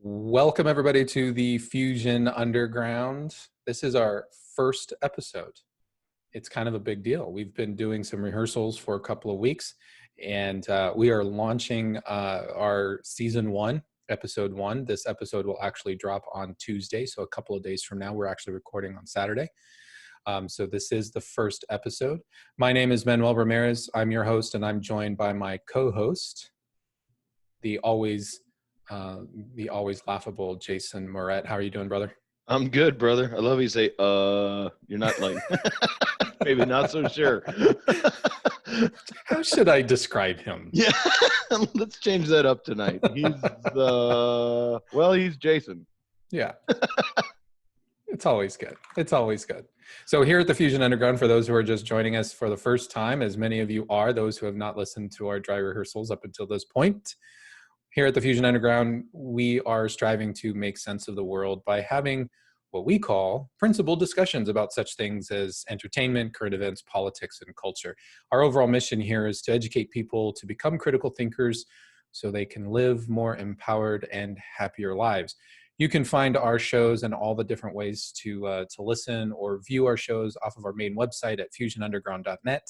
Welcome everybody to the Fusion Underground. This is our first episode. It's kind of a big deal. We've been doing some rehearsals for a couple of weeks, and we are launching our season 1, episode 1. This episode will actually drop on Tuesday, so a couple of days from now. We're actually recording on Saturday. So this is the first episode. My name is Manuel Ramirez. I'm your host, and I'm joined by my co-host, the always laughable Jason Morrett. How are you doing, brother? I'm good, brother. I love you say, you're not like, maybe not so sure. How should I describe him? Yeah, let's change that up tonight. He's Jason. Yeah. It's always good. It's always good. So here at the Fusion Underground, for those who are just joining us for the first time, as many of you are, those who have not listened to our dry rehearsals up until this point, here at the Fusion Underground, we are striving to make sense of the world by having what we call principled discussions about such things as entertainment, current events, politics, and culture. Our overall mission here is to educate people to become critical thinkers so they can live more empowered and happier lives. You can find our shows and all the different ways to listen or view our shows off of our main website at fusionunderground.net.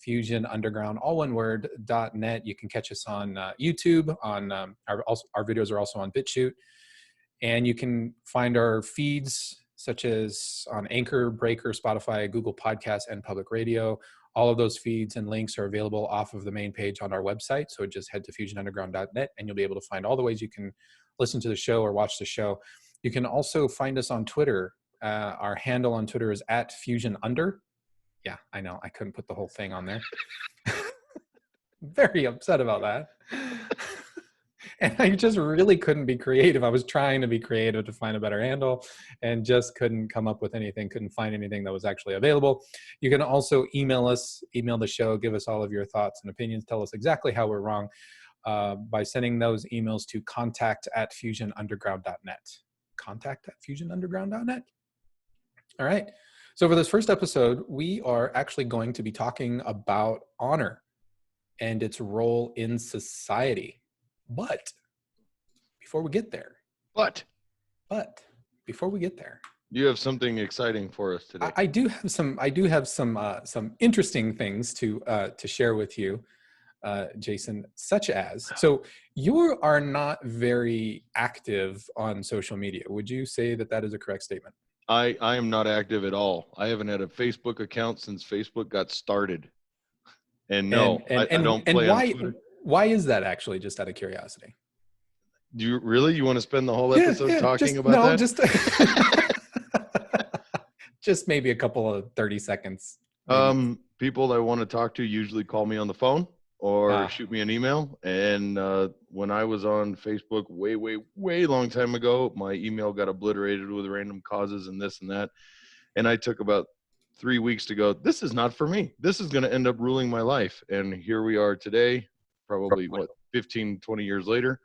Fusion Underground, all one word, .net. You can catch us on YouTube. Our videos are also on BitChute. And you can find our feeds such as on Anchor, Breaker, Spotify, Google Podcasts, and Public Radio. All of those feeds and links are available off of the main page on our website. So just head to fusionunderground.net and you'll be able to find all the ways you can listen to the show or watch the show. You can also find us on Twitter. Our handle on Twitter is @FusionUnder. Yeah, I know. I couldn't put the whole thing on there. Very upset about that. And I just really couldn't be creative. I was trying to be creative to find a better handle and just couldn't come up with anything, couldn't find anything that was actually available. You can also email us, email the show, give us all of your thoughts and opinions, tell us exactly how we're wrong by sending those emails to contact@fusionunderground.net. Contact@fusionunderground.net. All right. So for this first episode, we are actually going to be talking about honor and its role in society. But before we get there, You have something exciting for us today. I do have some interesting things to share with you, Jason, such as, so you are not very active on social media. Would you say that is a correct statement? I am not active at all. I haven't had a Facebook account since Facebook got started. And no, I don't play on Twitter. Why is that, actually, just out of curiosity? Do you really? You want to spend the whole episode talking about that? Just maybe a couple of 30 seconds. People that I want to talk to usually call me on the phone or shoot me an email. And when I was on Facebook way long time ago, my email got obliterated with random causes and this and that. And I took about 3 weeks to go, this is not for me. This is going to end up ruling my life. And here we are today, probably 15, 20 years later.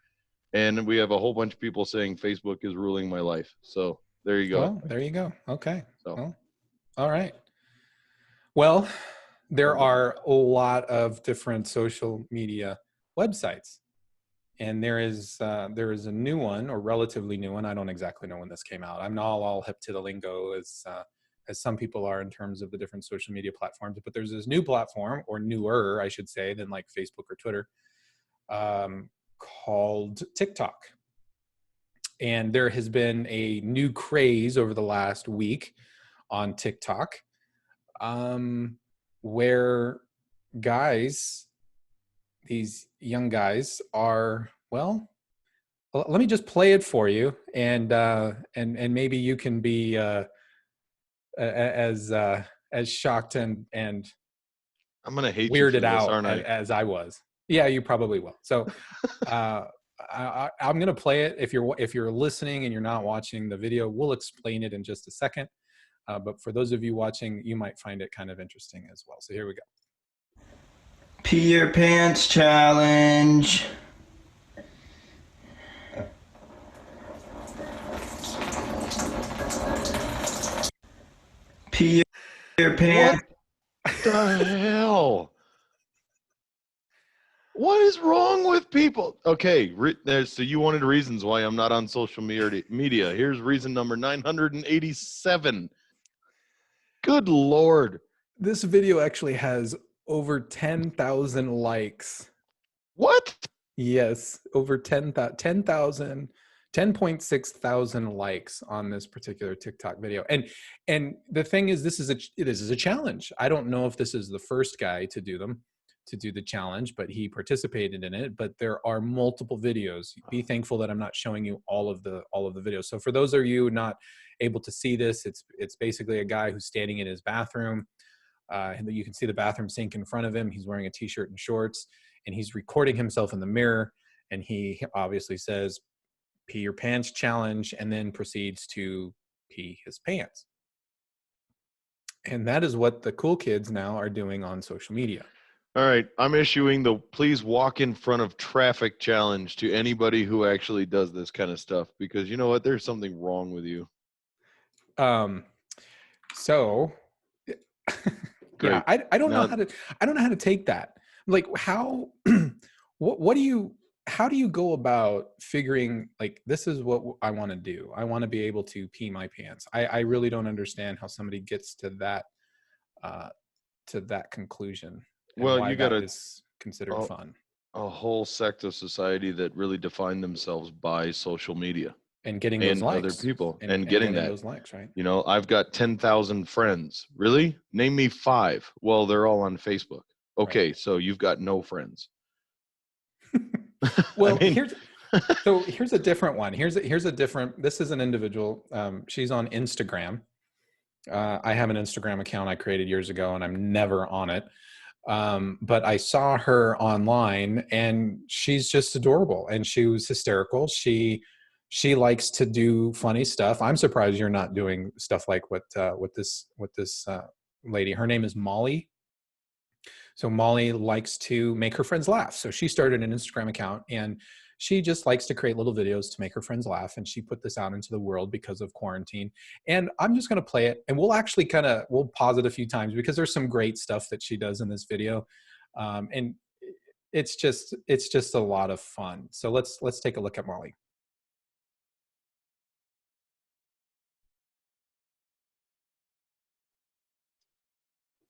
And we have a whole bunch of people saying Facebook is ruling my life. So there you go. Well, there you go. Okay. Well, all right. Well, there are a lot of different social media websites, and there is a new one, or relatively new one. I don't exactly know when this came out. I'm not all hip to the lingo as some people are in terms of the different social media platforms, but there's this new platform, or newer, I should say, than like Facebook or Twitter, called TikTok. And there has been a new craze over the last week on TikTok, where these young guys are, well, let me just play it for you, and maybe you can be as shocked and I'm gonna hate weirded you for out this, aren't I? as I was. Yeah, you probably will. So I'm gonna play it. If you're listening and you're not watching the video, we'll explain it in just a second. But for those of you watching, you might find it kind of interesting as well. So here we go. Pee your pants challenge. Pee your pants. What the hell? What is wrong with people? Okay, so you wanted reasons why I'm not on social media. Here's reason number 987. Good Lord. This video actually has over 10,000 likes. What? Yes, over 10,000, 10.6 thousand likes on this particular TikTok video. And the thing is, this is a challenge. I don't know if this is the first guy to do the challenge, but he participated in it. But there are multiple videos. Be thankful that I'm not showing you all of the videos. So for those of you not able to see this, it's basically a guy who's standing in his bathroom. And you can see the bathroom sink in front of him. He's wearing a t-shirt and shorts, and he's recording himself in the mirror. And he obviously says, "Pee your pants challenge," and then proceeds to pee his pants. And that is what the cool kids now are doing on social media. All right, I'm issuing the please walk in front of traffic challenge to anybody who actually does this kind of stuff, because you know what? There's something wrong with you. So yeah, I don't know how to take that. Like, how how do you go about figuring, like, this is what I want to do. I want to be able to pee my pants. I really don't understand how somebody gets to that conclusion. Well, you got is considered fun. A whole sect of society that really define themselves by social media and getting those likes, other people and getting those likes, right? You know, I've got 10,000 friends. Really? Name me 5. Well, they're all on Facebook. Okay, right. So you've got no friends. Well, here's a different one. Here's a different. This is an individual. She's on Instagram. I have an Instagram account I created years ago, and I'm never on it. But I saw her online, and she's just adorable, and she was hysterical. She likes to do funny stuff. I'm surprised you're not doing stuff like what this lady. Her name is Molly. So Molly likes to make her friends laugh. So she started an Instagram account, and she just likes to create little videos to make her friends laugh. And she put this out into the world because of quarantine. And I'm just going to play it, and we'll actually we'll pause it a few times because there's some great stuff that she does in this video. And it's just a lot of fun. So let's take a look at Molly.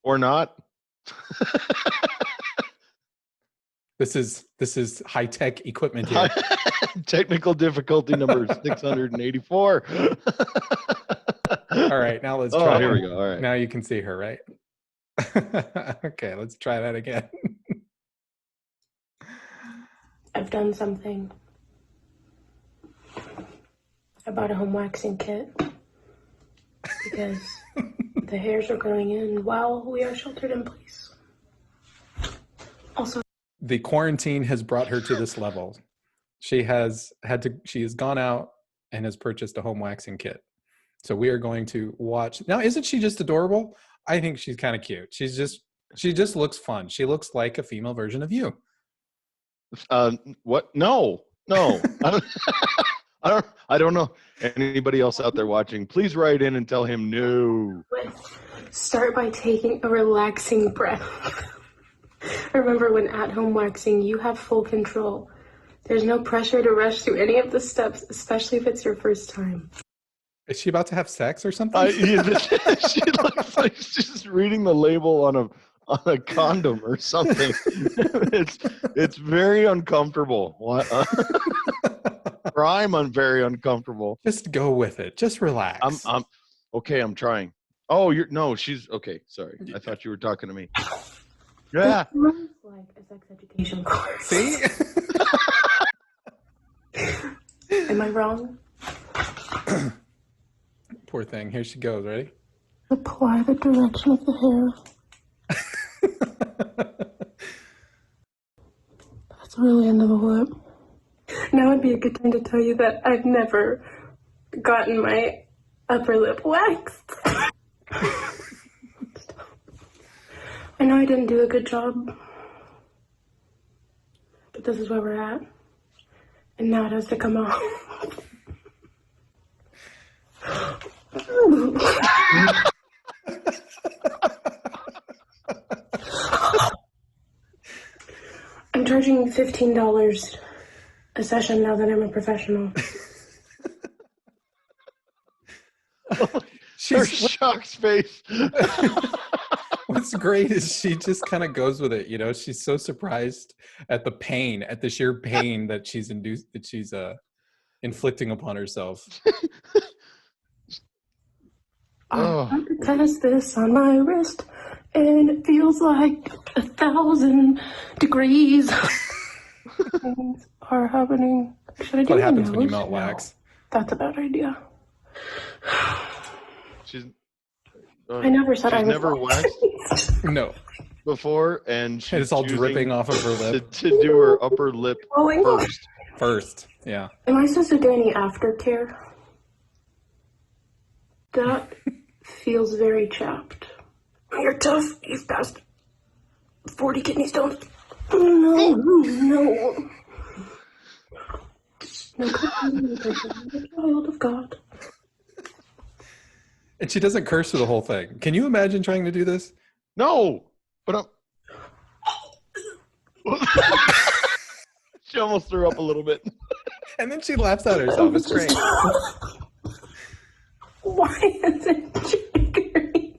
Or not. This is high-tech equipment here. Technical difficulty number 684. All right, now let's try. Here we go. All right. Now you can see her, right? Okay, let's try that again. I've done something. I bought a home waxing kit because the hairs are growing in while we are sheltered in place. Also, the quarantine has brought her to this level. She has gone out and has purchased a home waxing kit. So we are going to watch. Now, isn't she just adorable? I think she's kind of cute. She just looks fun. She looks like a female version of you. What? No. I don't know. Anybody else out there watching, please write in and tell him no. Start by taking a relaxing breath. Remember, when at home waxing, you have full control. There's no pressure to rush through any of the steps, especially if it's your first time. Is she about to have sex or something? She looks like she's reading the label on a condom or something. It's very uncomfortable. What? I'm very uncomfortable. Just go with it. Just relax. I'm okay. I'm trying. She's okay. Sorry, I thought you were talking to me. Yeah. It sounds like a sex education course. See? Am I wrong? Poor thing. Here she goes. Ready? Apply the direction of the hair. That's really into the lip. Now would be a good time to tell you that I've never gotten my upper lip waxed. I know I didn't do a good job, but this is where we're at. And now it has to come off. I'm charging $15 a session now that I'm a professional. Her shocked face. What's great is she just kind of goes with it. You know, she's so surprised at the pain, at the sheer pain that she's inflicting upon herself. Oh. I have to test this on my wrist, and it feels like 1,000 degrees. Things are happening. Should I do What my happens when you nose? melt No, wax? that's a bad idea. She's. I never said I She's was never waxed No. before, and she's It's all choosing dripping off of her lip. to do her upper lip Falling off. first. Yeah. Am I supposed to get any aftercare? That feels very chapped. You're tough. You've passed 40 kidney stones. No. No, child of God. And she doesn't curse through the whole thing. Can you imagine trying to do this? No, but she almost threw up a little bit. And then she laughs at herself. It's great. Why is it triggering?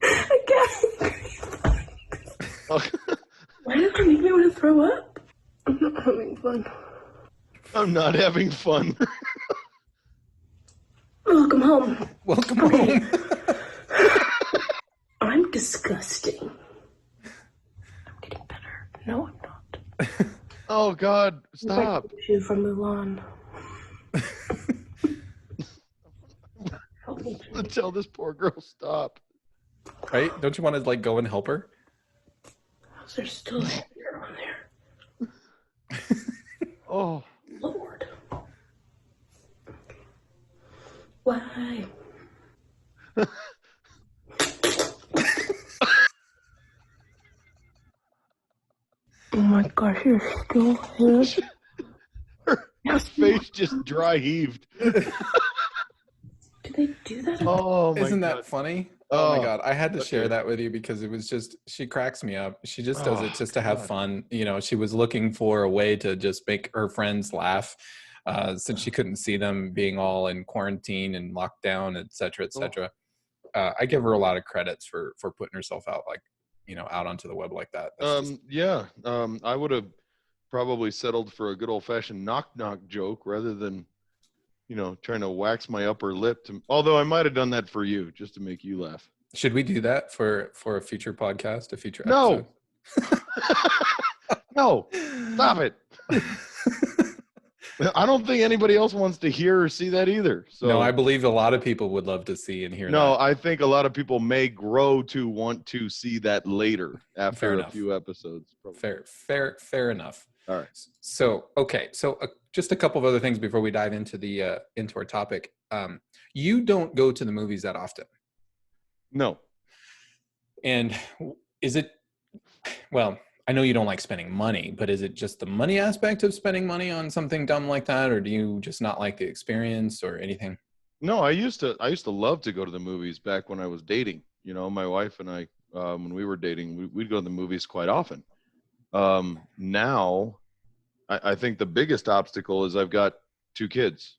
I can't. Why does it make me want to throw up? I'm not having fun. I'm not having fun. Welcome home. Welcome home. I'm disgusting. I'm getting better. No, I'm not. Oh God, stop. You from Mulan. Help me. Tell this poor girl stop. Right? Don't you want to like go and help her? How's there still hair on there? Oh. Lord. Why? Oh my gosh, you're still here. Her face just dry heaved. Do they do that? Oh my Isn't God. that funny? Oh my Oh, God. I had to share okay. that with you because it was just, she cracks me up. She just does Oh, it just to have God. fun. You know, she was looking for a way to just make her friends laugh since she couldn't see them being all in quarantine and lockdown, et cetera, et cetera. I give her a lot of credits for putting herself out like, you know, out onto the web like that. That's just, Yeah. I would have probably settled for a good old fashioned knock joke rather than, you know, trying to wax my upper lip. Although I might have done that for you just to make you laugh. should we do that for a future podcast, a future No. episode? No, stop it. I don't think anybody else wants to hear or see that either. So No, I believe a lot of people would love to see and hear no, that. I think a lot of people may grow to want to see that later after Fair a enough. few episodes. Probably. Fair enough. All right. So, okay. So just a couple of other things before we dive into the into our topic. You don't go to the movies that often. No. And is it, well, I know you don't like spending money, but is it just the money aspect of spending money on something dumb like that? Or do you just not like the experience or anything? No, I used to love to go to the movies back when I was dating. You know, my wife and I, when we were dating, we'd go to the movies quite often. Now, I think the biggest obstacle is I've got 2 kids.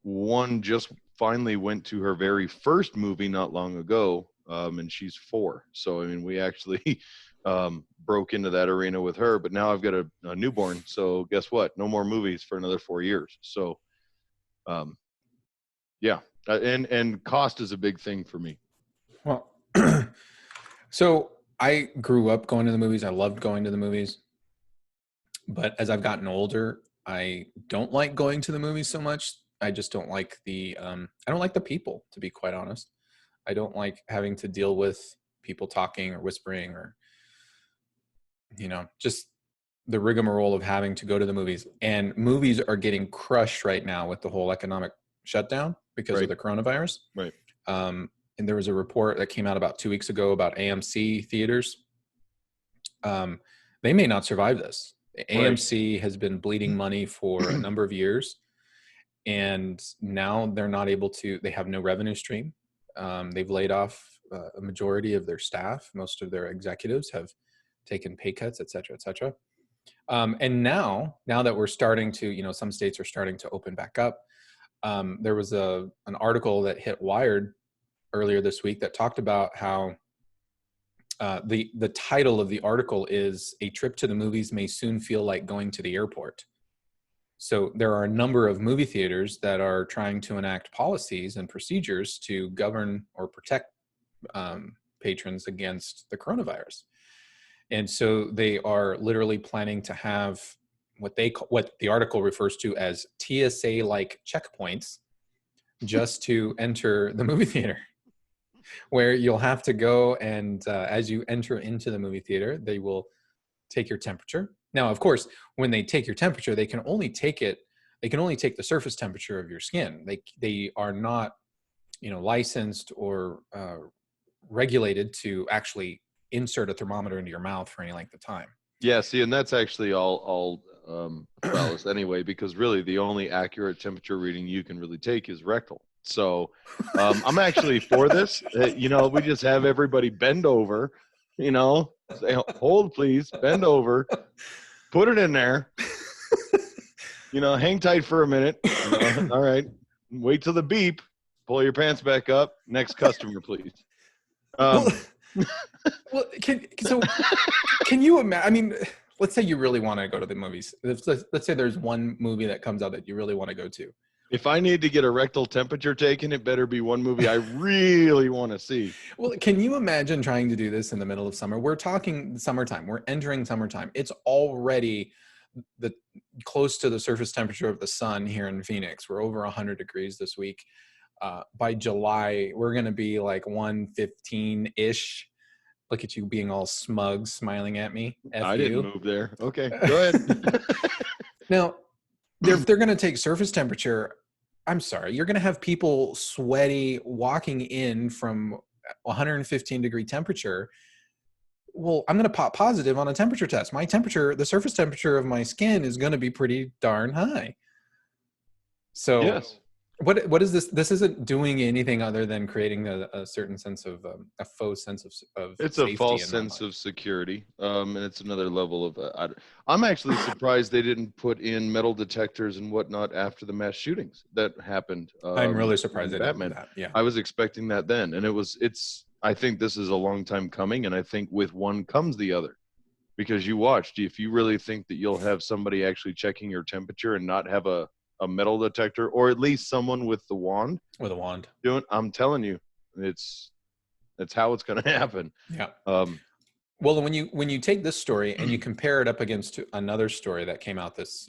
One just finally went to her very first movie not long ago, and she's 4. So, I mean, we actually broke into that arena with her, but now I've got a newborn. So guess what? No more movies for another 4 years. So, yeah. And cost is a big thing for me. Well, so I grew up going to the movies. I loved going to the movies. But as I've gotten older, I don't like going to the movies so much. I just don't like I don't like the people, to be quite honest. I don't like having to deal with people talking or whispering or, you know, just the rigmarole of having to go to the movies. And movies are getting crushed right now with the whole economic shutdown because of the coronavirus. Right. And there was a report that came out about 2 weeks ago about AMC theaters. They may not survive this. AMC has been bleeding money for a number of years, and now they're not able to, they have no revenue stream. They've laid off a majority of their staff, most of their executives have taken pay cuts, et cetera, et cetera. And now that we're starting to, some states are starting to open back up. There was an article that hit Wired earlier this week that talked about how the title of the article is "A Trip to the Movies May Soon Feel Like Going to the Airport." So there are a number of movie theaters that are trying to enact policies and procedures to govern or protect patrons against the coronavirus. And so they are literally planning to have what the article refers to as TSA-like checkpoints just to enter the movie theater, where you'll have to go and as you enter into the movie theater, they will take your temperature. Now, of course, when they take your temperature, they can only take the surface temperature of your skin. They are not, licensed or regulated to actually insert a thermometer into your mouth for any length of time. Yeah, see, and that's actually all fallacious anyway, because really the only accurate temperature reading you can really take is rectal. So I'm actually for this. We just have everybody bend over, say, hold please, bend over, put it in there, hang tight for a minute. All right, wait till the beep, pull your pants back up. Next customer, please. Well, can you imagine? I mean, let's say you really want to go to the movies. Let's say there's one movie that comes out that you really want to go to. If I need to get a rectal temperature taken, it better be one movie I really want to see. Well, can you imagine trying to do this in the middle of summer? We're talking summertime. We're entering summertime. It's already close to the surface temperature of the sun here in Phoenix. We're over 100 degrees this week. By July, we're going to be like 115-ish. Look at you being all smug, smiling at me. I didn't move there. Okay, go ahead. Now, if they're going to take surface temperature, I'm sorry, you're going to have people sweaty walking in from 115-degree temperature. Well, I'm going to pop positive on a temperature test. My temperature, the surface temperature of my skin is going to be pretty darn high. So yes. What is this? This isn't doing anything other than creating a certain sense of a faux sense of it's safety a false sense of security, and it's another level of. I'm actually surprised they didn't put in metal detectors and whatnot after the mass shootings that happened. I'm really surprised they didn't do Batman. that. Yeah, I was expecting that then, and it's. I think this is a long time coming, and I think with one comes the other, because you watched. If you really think that you'll have somebody actually checking your temperature and not have a metal detector, or at least someone with the wand. With a wand. I'm telling you, that's how it's going to happen. Yeah. Well, when you take this story and you compare it up against another story that came out this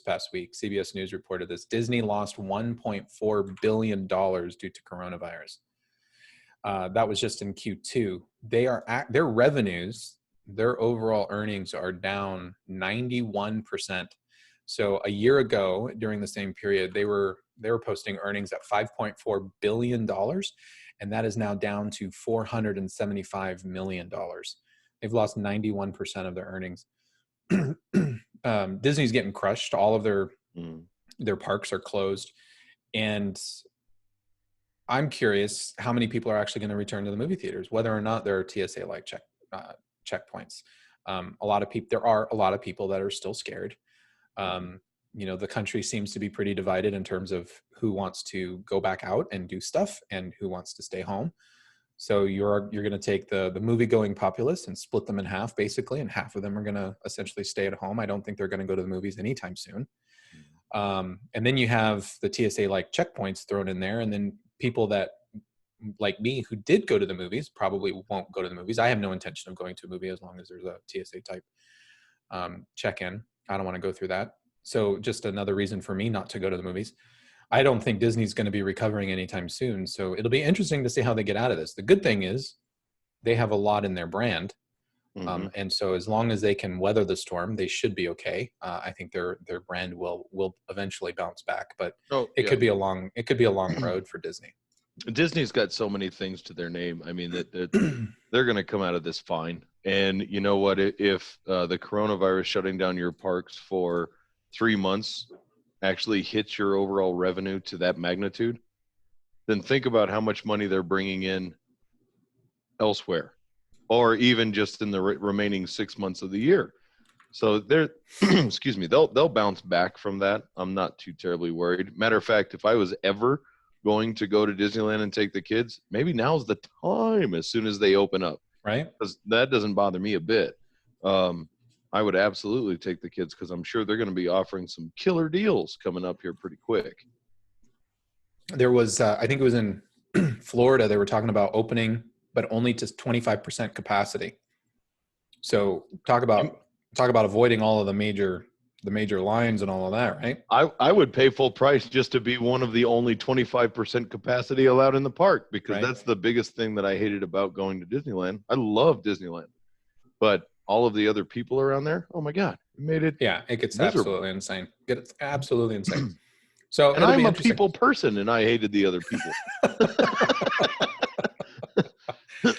past week, CBS News reported this: Disney lost $1.4 billion due to coronavirus. That was just in Q2. Their revenues, their overall earnings are down 91%. So a year ago, during the same period, they were posting earnings at $5.4 billion, and that is now down to $475 million. They've lost 91% of their earnings. Disney's getting crushed. All of their parks are closed, and I'm curious how many people are actually going to return to the movie theaters, whether or not there are TSA-like checkpoints. There are a lot of people that are still scared. The country seems to be pretty divided in terms of who wants to go back out and do stuff and who wants to stay home. So you're going to take the movie-going populace and split them in half, basically, and half of them are going to essentially stay at home. I don't think they're going to go to the movies anytime soon. And then you have the TSA-like checkpoints thrown in there, and then people that, like me, who did go to the movies, probably won't go to the movies. I have no intention of going to a movie as long as there's a TSA-type check-in. I don't want to go through that. So just another reason for me not to go to the movies. I don't think Disney's going to be recovering anytime soon. So it'll be interesting to see how they get out of this. The good thing is they have a lot in their brand. And so as long as they can weather the storm, they should be okay. I think their brand will eventually bounce back, but it could be a long road for Disney. Disney's got so many things to their name. I mean, that they're going to come out of this fine. And you know what? If the coronavirus shutting down your parks for 3 months actually hits your overall revenue to that magnitude, then think about how much money they're bringing in elsewhere, or even just in the remaining 6 months of the year. So they're, excuse me, they'll bounce back from that. I'm not too terribly worried. Matter of fact, if I was ever going to go to Disneyland and take the kids, maybe now's the time as soon as they open up. Right. Because that doesn't bother me a bit. I would absolutely take the kids because I'm sure they're going to be offering some killer deals coming up here pretty quick. There was, I think it was in Florida, they were talking about opening, but only to 25% capacity. So talk about avoiding all of the major lines and all of that, right? I would pay full price just to be one of the only 25% capacity allowed in the park, because Right. that's the biggest thing that I hated about going to Disneyland. I love Disneyland, but all of the other people around there, oh my God, it made it. Yeah, it gets miserable. absolutely insane. It's absolutely insane. So And it'll be I'm a interesting. people person, and I hated the other people.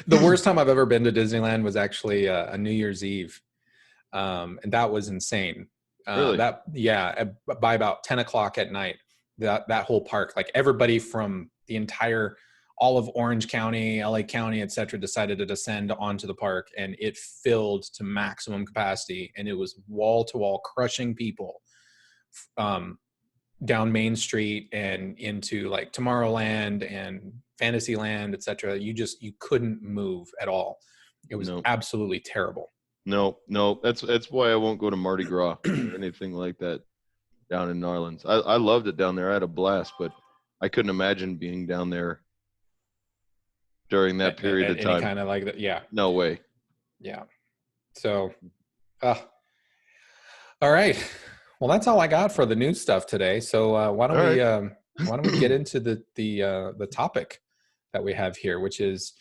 The worst time I've ever been to Disneyland was actually a New Year's Eve, and that was insane. Really? By about 10 o'clock at night, that whole park, like everybody from the entire all of Orange County, LA County, et cetera, decided to descend onto the park, and it filled to maximum capacity, and it was wall to wall crushing people down Main Street and into like Tomorrowland and Fantasyland, et cetera. You couldn't move at all. It was absolutely terrible. No, that's why I won't go to Mardi Gras or anything like that down in New Orleans. I loved it down there. I had a blast, but I couldn't imagine being down there during that period of time. Any kind of like that, yeah. No way. Yeah. So, all right. Well, that's all I got for the news stuff today. So why don't we get into the topic that we have here, which is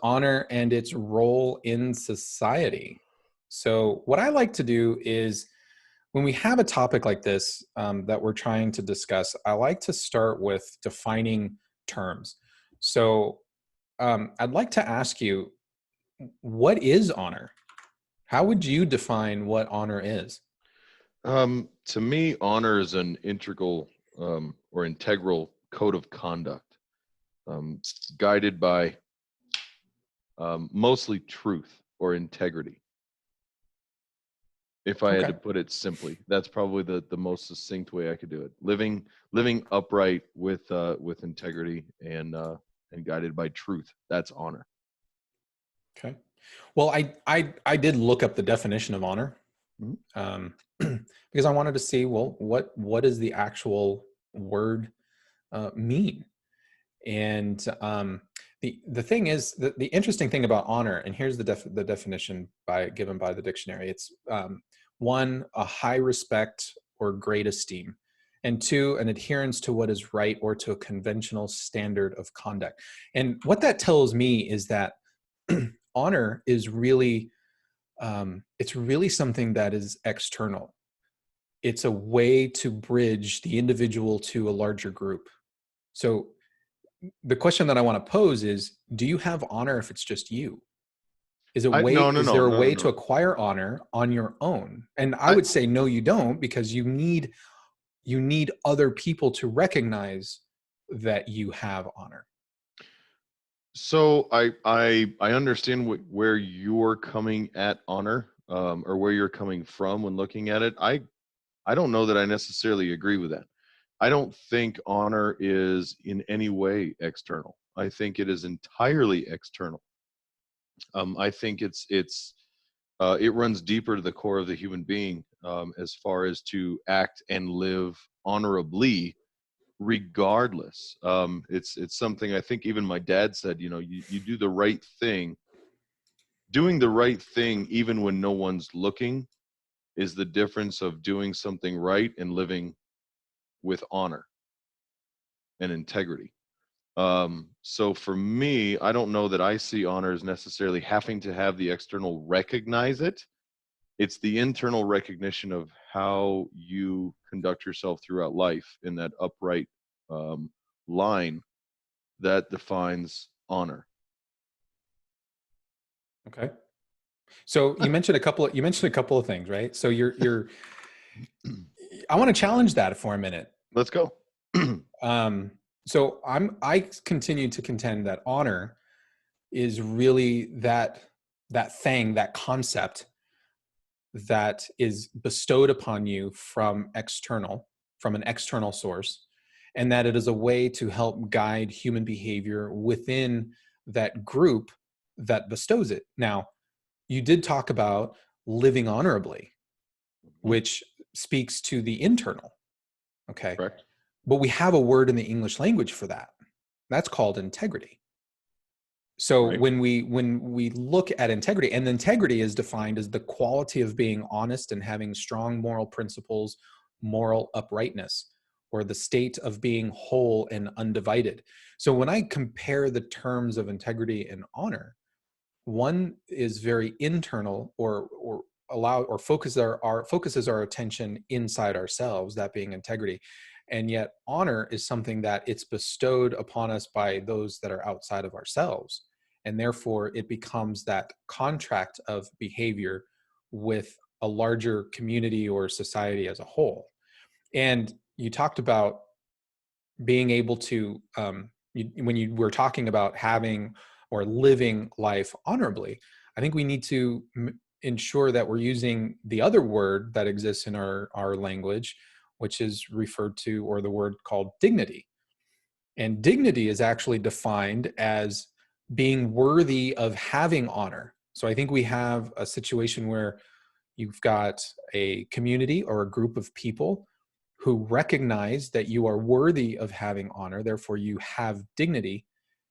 honor and its role in society. So what I like to do is, when we have a topic like this that we're trying to discuss, I like to start with defining terms. So I'd like to ask you, what is honor? How would you define what honor is? To me, honor is an integral or integral code of conduct, guided by mostly truth or integrity. If I had to put it simply, that's probably the most succinct way I could do it. Living upright with integrity and guided by truth. That's honor. Okay. Well, I did look up the definition of honor, because I wanted to see, well, what does the actual word mean? And the thing is, the interesting thing about honor, and here's the definition given by the dictionary. It's 1, a high respect or great esteem, and 2, an adherence to what is right or to a conventional standard of conduct. And what that tells me is that honor is really, it's really something that is external. It's a way to bridge the individual to a larger group. So the question that I want to pose is, do you have honor if it's just you? Is there a way to acquire honor on your own? And I would say, no, you don't, because you need other people to recognize that you have honor. So I understand where you're coming at honor, or where you're coming from when looking at it. I don't know that I necessarily agree with that. I don't think honor is in any way external. I think it is entirely external. I think it runs deeper to the core of the human being, as far as to act and live honorably, regardless. It's something I think even my dad said. You do the right thing. Doing the right thing even when no one's looking is the difference of doing something right and living with honor and integrity. So for me, I don't know that I see honor as necessarily having to have the external recognize it. It's the internal recognition of how you conduct yourself throughout life in that upright line that defines honor. Okay. So you mentioned a couple of things, right? So you're I want to challenge that for a minute. Let's go. So I continue to contend that honor is really that thing, that concept that is bestowed upon you from an external source, and that it is a way to help guide human behavior within that group that bestows it. Now, you did talk about living honorably, which speaks to the internal. Okay. Correct. But we have a word in the English language for that. That's called integrity. So Right. when we look at integrity, and integrity is defined as the quality of being honest and having strong moral principles, moral uprightness, or the state of being whole and undivided. So when I compare the terms of integrity and honor, one is very internal, or focuses our attention inside ourselves, that being integrity. And yet honor is something that it's bestowed upon us by those that are outside of ourselves. And therefore it becomes that contract of behavior with a larger community or society as a whole. And you talked about being able to, when you were talking about having or living life honorably, I think we need to ensure that we're using the other word that exists in our language, which is referred to, or the word called dignity. And dignity is actually defined as being worthy of having honor. So I think we have a situation where you've got a community or a group of people who recognize that you are worthy of having honor, therefore you have dignity,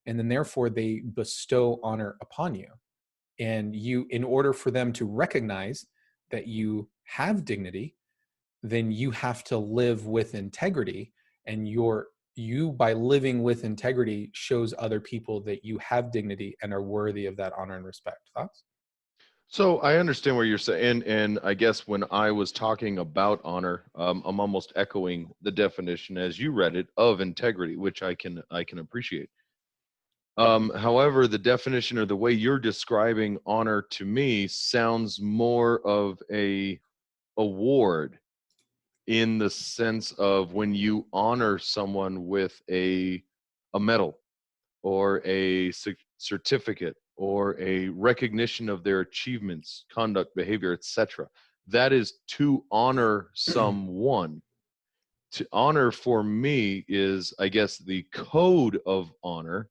and then therefore they bestow honor upon you. And you, in order for them to recognize that you have dignity, then you have to live with integrity, and you by living with integrity shows other people that you have dignity and are worthy of that honor and respect. Thoughts? So I understand what you're saying, and I guess when I was talking about honor, I'm almost echoing the definition as you read it of integrity, which I can appreciate. However, the definition or the way you're describing honor to me sounds more of a award, in the sense of when you honor someone with a medal or a certificate or a recognition of their achievements, conduct, behavior, etc. That is to honor someone. To honor for me is, I guess, the code of honor,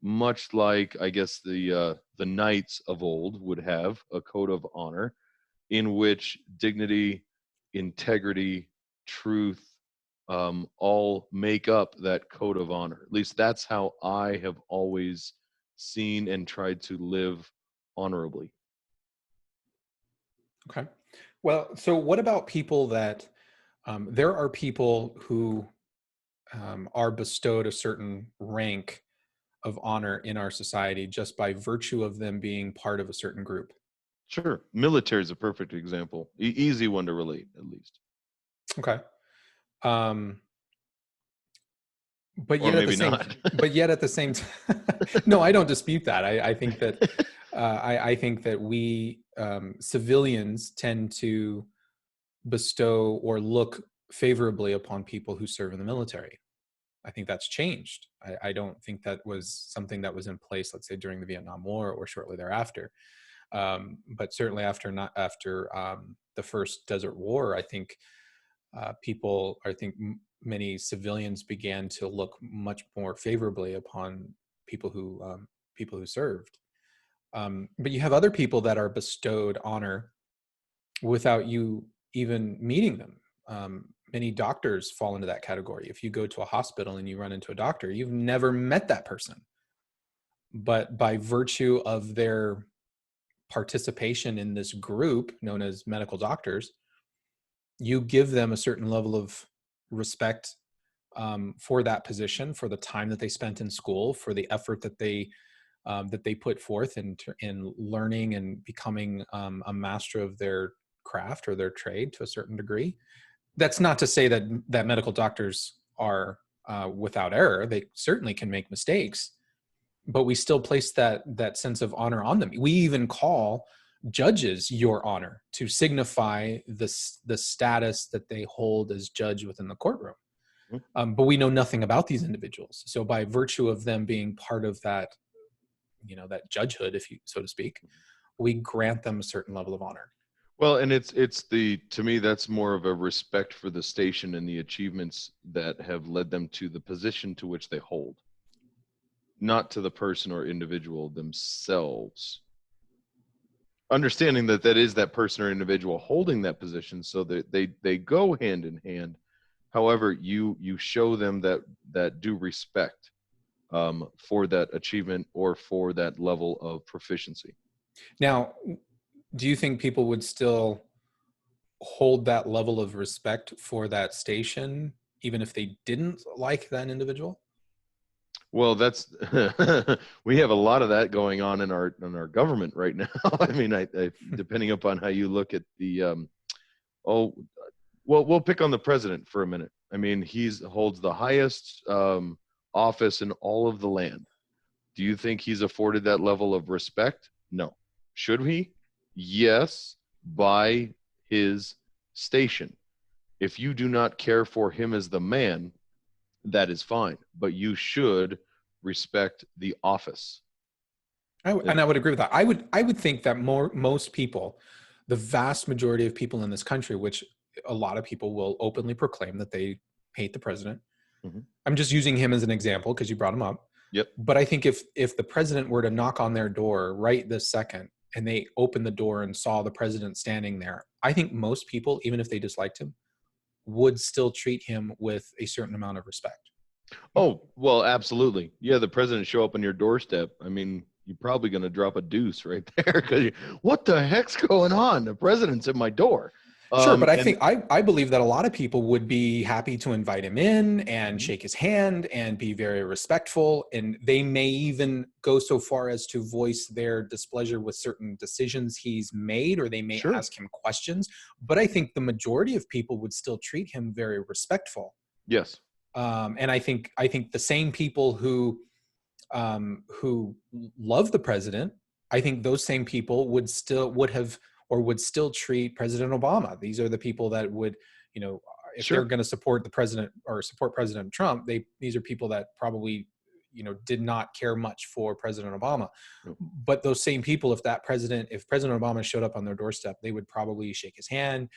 much like I guess the knights of old would have a code of honor, in which dignity, integrity, truth, all make up that code of honor. At least that's how I have always seen and tried to live honorably. Okay. Well, so what about people that, there are people who are bestowed a certain rank of honor in our society just by virtue of them being part of a certain group? Sure. Military is a perfect example. Easy one to relate, at least. Okay. Um, but Or yet at the maybe same, not. but yet at the same time, no, I don't dispute that. I think that, I think that we civilians tend to bestow or look favorably upon people who serve in the military. I think that's changed. I don't think that was something that was in place, let's say, during the Vietnam War or shortly thereafter. But certainly after the first Desert War, I think many civilians began to look much more favorably upon people who served. But you have other people that are bestowed honor without you even meeting them. Many doctors fall into that category. If you go to a hospital and you run into a doctor, you've never met that person, but by virtue of their participation in this group known as medical doctors, you give them a certain level of respect, for that position, for the time that they spent in school, for the effort that they put forth in learning and becoming a master of their craft or their trade to a certain degree. That's not to say that medical doctors are without error. They certainly can make mistakes, but we still place that sense of honor on them. We even call judges your honor to signify the status that they hold as judge within the courtroom. But we know nothing about these individuals. So by virtue of them being part of that that judgehood, if you so to speak, we grant them a certain level of honor. Well, and to me, that's more of a respect for the station and the achievements that have led them to the position to which they hold, not to the person or individual themselves. Understanding that is that person or individual holding that position, so that they go hand in hand. However, you show them that due respect for that achievement or for that level of proficiency. Now, do you think people would still hold that level of respect for that station, even if they didn't like that individual? Well, that's we have a lot of that going on in our government right now. I mean, I depending upon how you look at the we'll pick on the president for a minute. I mean, holds the highest office in all of the land. Do you think he's afforded that level of respect? No. Should he? Yes, by his station. If you do not care for him as the man, that is fine, but you should respect the office. And I would agree with that. I would think that most people, the vast majority of people in this country, which a lot of people will openly proclaim that they hate the president. Mm-hmm. I'm just using him as an example because you brought him up. Yep. But I think if the president were to knock on their door right this second and they opened the door and saw the president standing there, I think most people, even if they disliked him, would still treat him with a certain amount of respect. Oh, well, absolutely. Yeah, the president show up on your doorstep. I mean, you're probably going to drop a deuce right there because what the heck's going on? The president's at my door. Sure, but I believe that a lot of people would be happy to invite him in and shake his hand and be very respectful. And they may even go so far as to voice their displeasure with certain decisions he's made, or they may ask him questions. But I think the majority of people would still treat him very respectful. Yes. And I think the same people who love the president, I think those same people would still treat President Obama. These are the people that would, if they're going to support the president or support President Trump, these are people that probably, did not care much for President Obama. But those same people, if President Obama showed up on their doorstep, they would probably shake his hand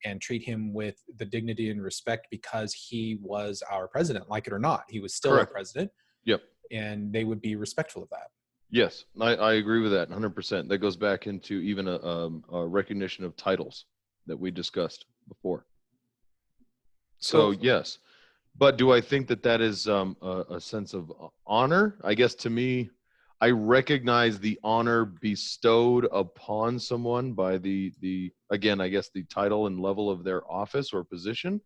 and treat him with the dignity and respect because he was our president, like it or not. He was still our president. Yep. And they would be respectful of that. Yes, I agree with that 100%. That goes back into even a recognition of titles that we discussed before. So yes, but do I think that is a sense of honor? I guess to me, I recognize the honor bestowed upon someone by the again, I guess the title and level of their office or position.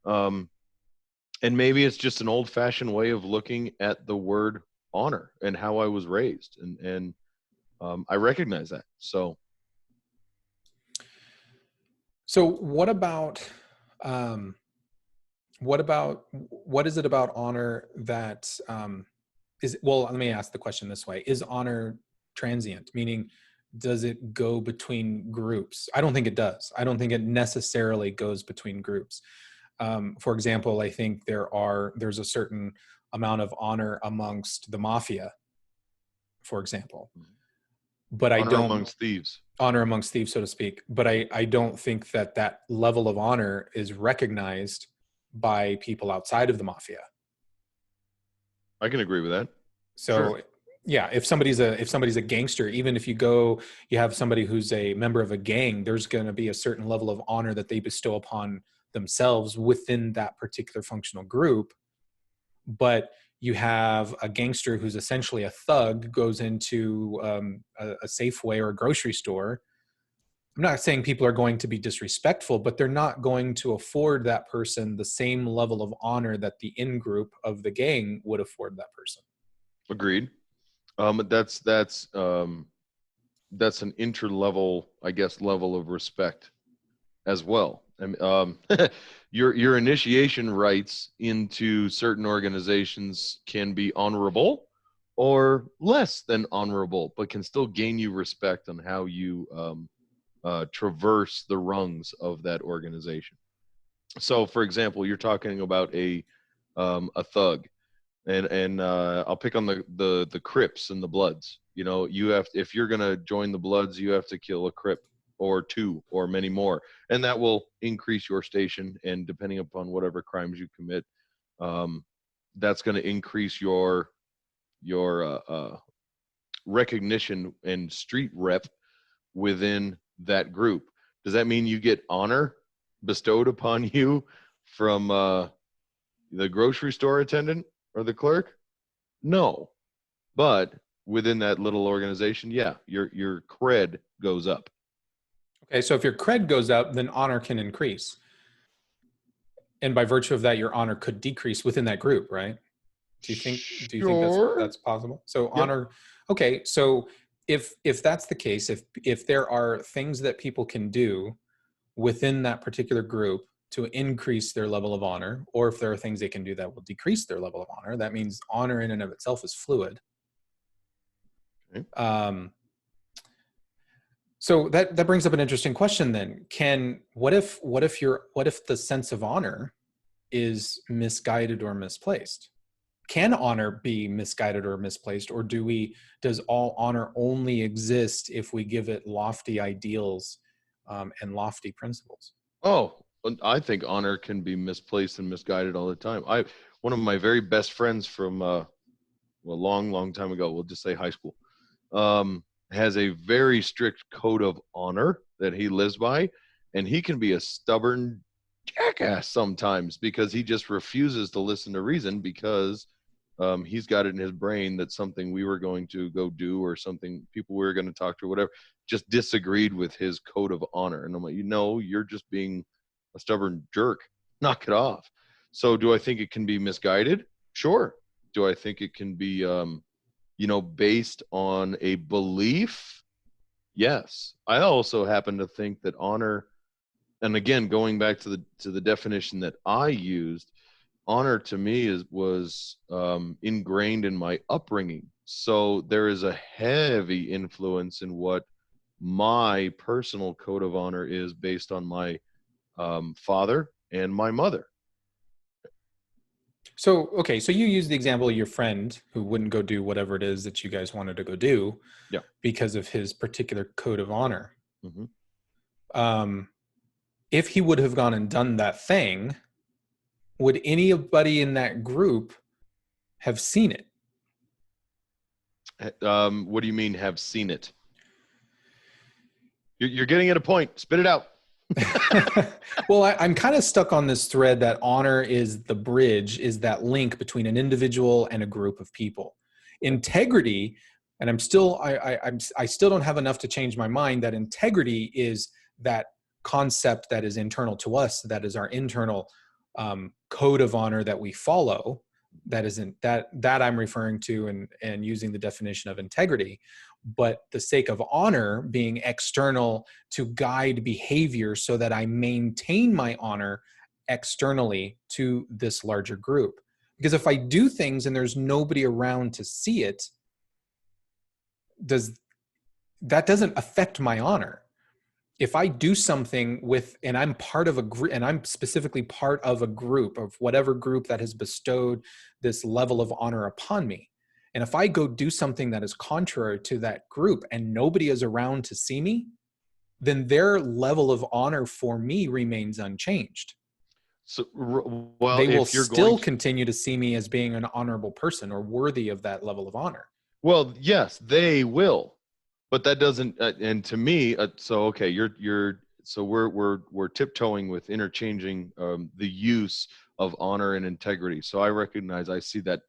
And maybe it's just an old-fashioned way of looking at the word honor and how I was raised, and I recognize that. So what is it about honor that let me ask the question this way. Is honor transient? Meaning, does it go between groups? I don't think it does. I don't think it necessarily goes between groups. For example, I think there's a certain amount of honor amongst the mafia, for example. But honor amongst thieves, so to speak. But I don't think that level of honor is recognized by people outside of the mafia. I can agree with that. So sure. Yeah, if somebody's a gangster, even if you have somebody who's a member of a gang, there's going to be a certain level of honor that they bestow upon themselves within that particular functional group. But you have a gangster who's essentially a thug, goes into a Safeway or a grocery store. I'm not saying people are going to be disrespectful, but they're not going to afford that person the same level of honor that the in-group of the gang would afford that person. Agreed. That's an interlevel, I guess, level of respect as well. And your initiation rights into certain organizations can be honorable or less than honorable, but can still gain you respect on how you traverse the rungs of that organization. So, for example, you're talking about a thug. and I'll pick on the Crips and the Bloods. You know, if you're gonna join the Bloods, you have to kill a Crip or two or many more, and that will increase your station. And depending upon whatever crimes you commit, that's going to increase your recognition and street rep within that group. Does that mean you get honor bestowed upon you from the grocery store attendant or the clerk? No, but within that little organization, yeah, your cred goes up. Okay, so if your cred goes up, then honor can increase. And by virtue of that, your honor could decrease within that group, right? Do you think that's possible? So Yep. honor, okay, so if that's the case, if there are things that people can do within that particular group to increase their level of honor, or if there are things they can do that will decrease their level of honor, that means honor in and of itself is fluid. Okay. So that brings up an interesting question then. What if the sense of honor is misguided or misplaced? Can honor be misguided or misplaced, or does all honor only exist if we give it lofty ideals and lofty principles? Oh, I think honor can be misplaced and misguided all the time. One of my very best friends from a long time ago, we'll just say high school, has a very strict code of honor that he lives by, and he can be a stubborn jackass sometimes because he just refuses to listen to reason because he's got it in his brain that something we were going to go do or something people we were going to talk to or whatever just disagreed with his code of honor. And I'm like, you're just being a stubborn jerk. Knock it off. So do I think it can be misguided? Sure. Do I think it can be based on a belief? Yes. I also happen to think that honor, and again, going back to the definition that I used, honor to me was ingrained in my upbringing. So there is a heavy influence in what my personal code of honor is based on my father and my mother. So, okay, so you use the example of your friend who wouldn't go do whatever it is that you guys wanted to go do because of his particular code of honor. Mm-hmm. If he would have gone and done that thing, would anybody in that group have seen it? What do you mean have seen it? You're getting at a point. Spit it out. Well, I'm kind of stuck on this thread that honor is the bridge, is that link between an individual and a group of people. Integrity, and I still don't have enough to change my mind that integrity is that concept that is internal to us, that is our internal code of honor that we follow. That isn't that I'm referring to and using the definition of integrity. But the sake of honor being external to guide behavior so that I maintain my honor externally to this larger group. Because if I do things and there's nobody around to see it, that doesn't affect my honor. If I do something and I'm part of a group, and I'm specifically part of a group of whatever group that has bestowed this level of honor upon me, and if I go do something that is contrary to that group and nobody is around to see me, then their level of honor for me remains unchanged. So, well, they will still continue to see me as being an honorable person or worthy of that level of honor. Well, yes, they will, but that doesn't. And to me, so okay, we're tiptoeing with interchanging the use of honor and integrity. So I see that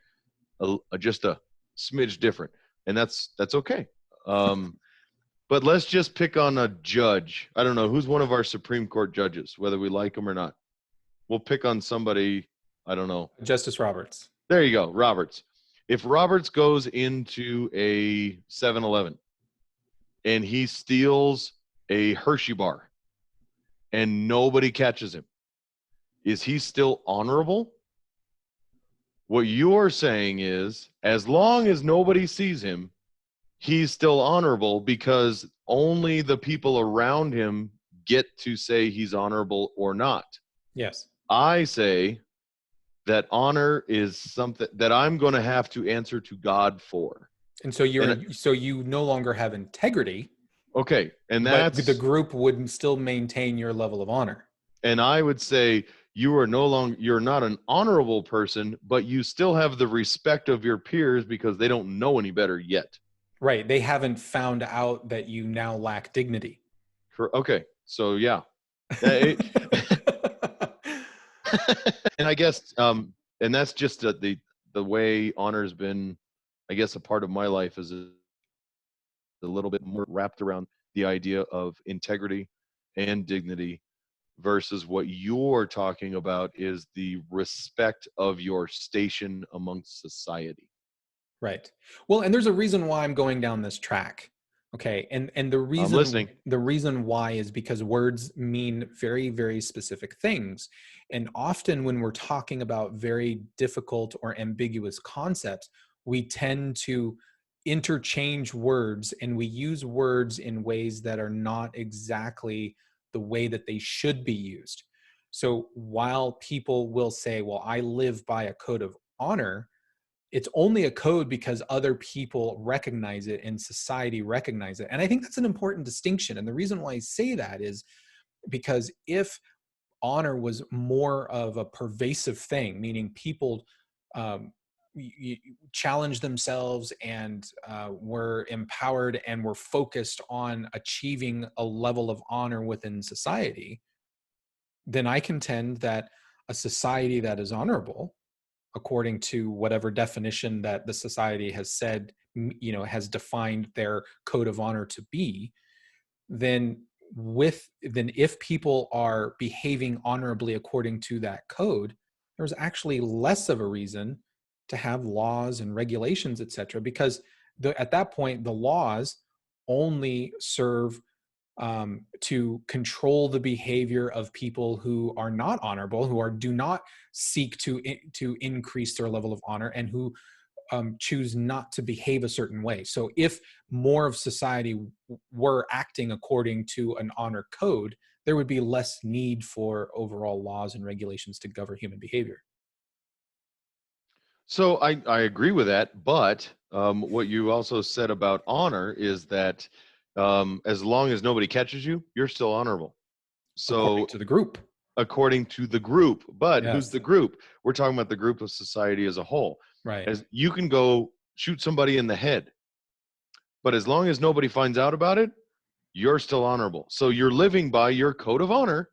just a smidge different, and that's okay. But let's just pick on a judge. I don't know who's one of our Supreme Court judges, whether we like them or not. We'll pick on somebody. I don't know. Justice Roberts. There you go, Roberts. If Roberts goes into a 7-Eleven and he steals a Hershey bar and nobody catches him, is he still honorable? What you're saying is, as long as nobody sees him, he's still honorable because only the people around him get to say he's honorable or not. Yes. I say that honor is something that I'm going to have to answer to God for. And so you no longer have integrity. Okay. And but that's the group would still maintain your level of honor. And I would say you're not an honorable person, but you still have the respect of your peers because they don't know any better yet. Right. They haven't found out that you now lack dignity. Okay. So yeah. And I guess, and that's just the way honor has been, I guess, a part of my life is a little bit more wrapped around the idea of integrity and dignity versus what you're talking about is the respect of your station amongst society. Right. Well, and there's a reason why I'm going down this track. Okay. And the reason why is because words mean very, very specific things. And often when we're talking about very difficult or ambiguous concepts, we tend to interchange words, and we use words in ways that are not exactly the way that they should be used. So while people will say, well, I live by a code of honor, it's only a code because other people recognize it and society recognize it. And I think that's an important distinction. And the reason why I say that is because if honor was more of a pervasive thing, meaning people challenge themselves and were empowered and were focused on achieving a level of honor within society, then I contend that a society that is honorable, according to whatever definition that the society has said, has defined their code of honor to be, then if people are behaving honorably according to that code, there's actually less of a reason to have laws and regulations, etc., because at that point the laws only serve to control the behavior of people who are not honorable, who do not seek to increase their level of honor, and who choose not to behave a certain way. So if more of society were acting according to an honor code, there would be less need for overall laws and regulations to govern human behavior. So I agree with that, but what you also said about honor is that as long as nobody catches you, you're still honorable. So according to the group. But Yes. Who's the group? We're talking about the group of society as a whole. Right. As you can go shoot somebody in the head, but as long as nobody finds out about it, you're still honorable. So you're living by your code of honor.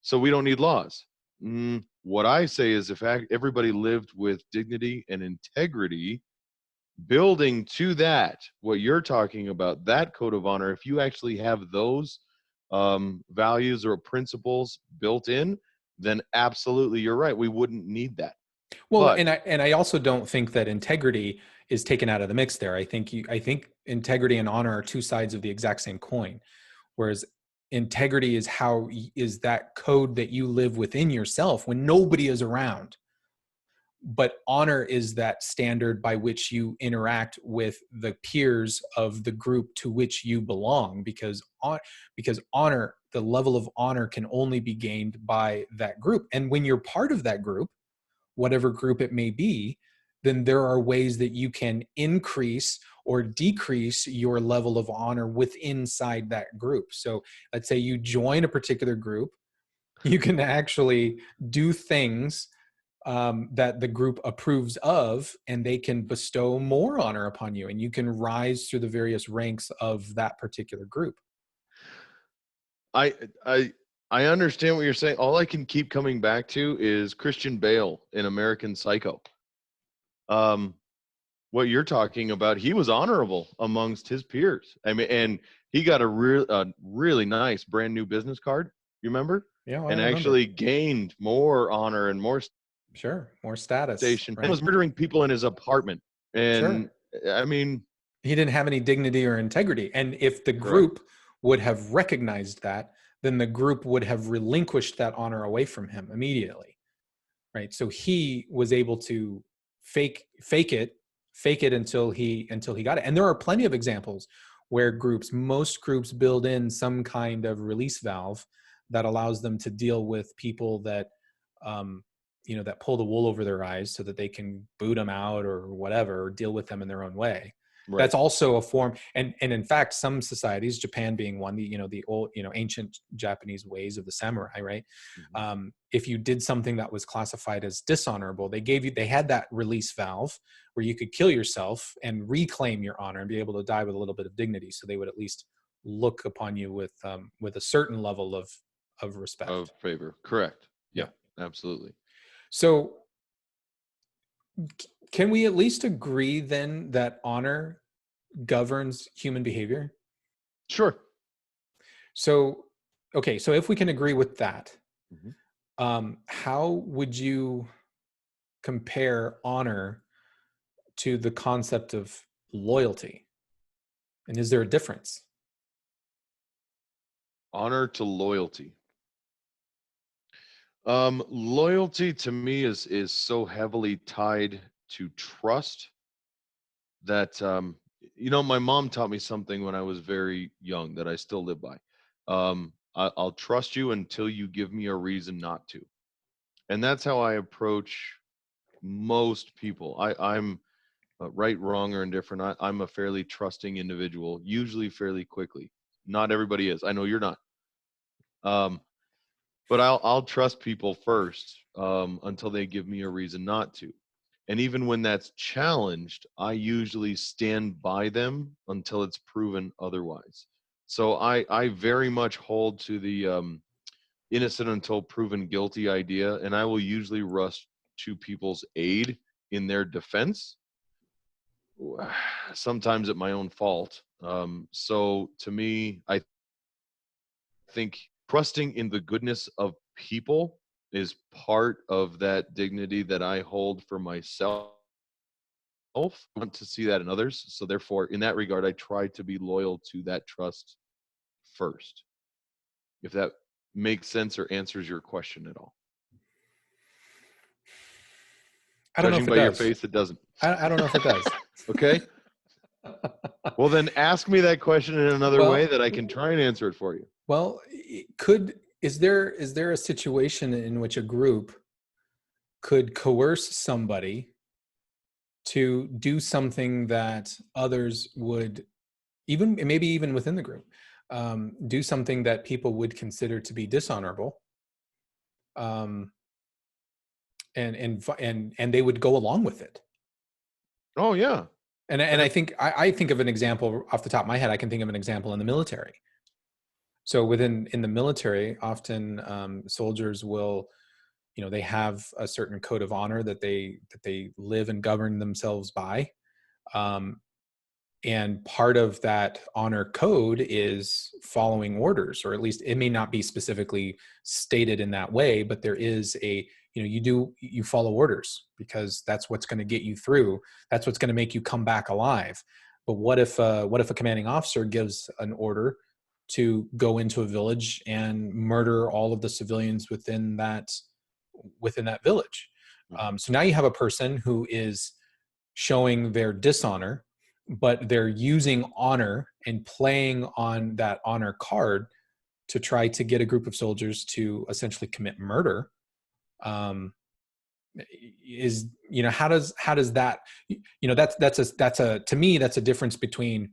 So we don't need laws. What I say is if everybody lived with dignity and integrity, building to that, what you're talking about, that code of honor, if you actually have those values or principles built in, then absolutely you're right. We wouldn't need that. Well, and I also don't think that integrity is taken out of the mix there. I think integrity and honor are two sides of the exact same coin. Whereas integrity is that code that you live within yourself when nobody is around. But honor is that standard by which you interact with the peers of the group to which you belong, because honor, the level of honor can only be gained by that group. And when you're part of that group, whatever group it may be, then there are ways that you can increase or decrease your level of honor inside that group. So let's say you join a particular group, you can actually do things that the group approves of, and they can bestow more honor upon you, and you can rise through the various ranks of that particular group. I understand what you're saying. All I can keep coming back to is Christian Bale in American Psycho. What you're talking about, he was honorable amongst his peers. I mean, and he got a really nice brand new business card. You remember? Yeah, and actually gained more honor and more more status. Station. Right. He was murdering people in his apartment, and I mean, he didn't have any dignity or integrity. And if the group would have recognized that, then the group would have relinquished that honor away from him immediately, right? So he was able to fake it until he got it. And there are plenty of examples where most groups build in some kind of release valve that allows them to deal with people that that pull the wool over their eyes so that they can boot them out or whatever, or deal with them in their own way. Right. That's also a form. And in fact, some societies, Japan being one, the old, ancient Japanese ways of the samurai, right? Mm-hmm. If you did something that was classified as dishonorable, they had that release valve where you could kill yourself and reclaim your honor and be able to die with a little bit of dignity. So they would at least look upon you with a certain level of respect. Of favor. Correct. Yeah, absolutely. So can we at least agree then that honor governs human behavior? Sure. So, okay. So if we can agree with that, Mm-hmm. how would you compare honor to the concept of loyalty? And is there a difference? Honor to loyalty. Loyalty to me is so heavily tied to trust that my mom taught me something when I was very young that I still live by. I'll trust you until you give me a reason not to, and that's how I approach most people. I'm right, wrong, or indifferent. I'm a fairly trusting individual, usually fairly quickly. Not everybody is. I know you're not. But I'll trust people first until they give me a reason not to. And even when that's challenged, I usually stand by them until it's proven otherwise. So I very much hold to the innocent until proven guilty idea, and I will usually rush to people's aid in their defense, sometimes at my own fault. So to me, I think trusting in the goodness of people is part of that dignity that I hold for myself. I want to see that in others. So therefore, in that regard, I try to be loyal to that trust first. If that makes sense or answers your question at all. I don't know Judging if it by your does. face, it doesn't. I don't know if it does. Okay. Well, then ask me that question in another way that I can try and answer it for you. Well, is there a situation in which a group could coerce somebody to do something that others would, maybe even within the group, do something that people would consider to be dishonorable, and they would go along with it? Oh yeah. And I think I think of an example off the top of my head. I can think of an example in the military. So in the military, often soldiers will, they have a certain code of honor that they live and govern themselves by. And part of that honor code is following orders, or at least it may not be specifically stated in that way, but there is you follow orders because that's what's going to get you through. That's what's going to make you come back alive. But what if a commanding officer gives an order to go into a village and murder all of the civilians within that village? So now you have a person who is showing their dishonor, but they're using honor and playing on that honor card to try to get a group of soldiers to essentially commit murder. How does that, to me, that's a difference between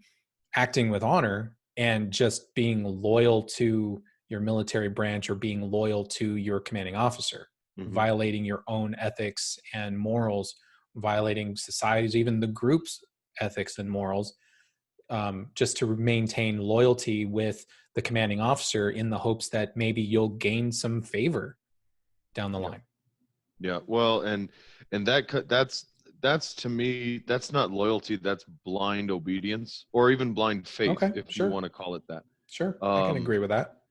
acting with honor and just being loyal to your military branch or being loyal to your commanding officer, violating your own ethics and morals, violating society's, even the group's ethics and morals, just to maintain loyalty with the commanding officer in the hopes that maybe you'll gain some favor down the line. Yeah. Well, and that's to me, that's not loyalty. That's blind obedience, or even blind faith, if you want to call it that. Sure. I can agree with that.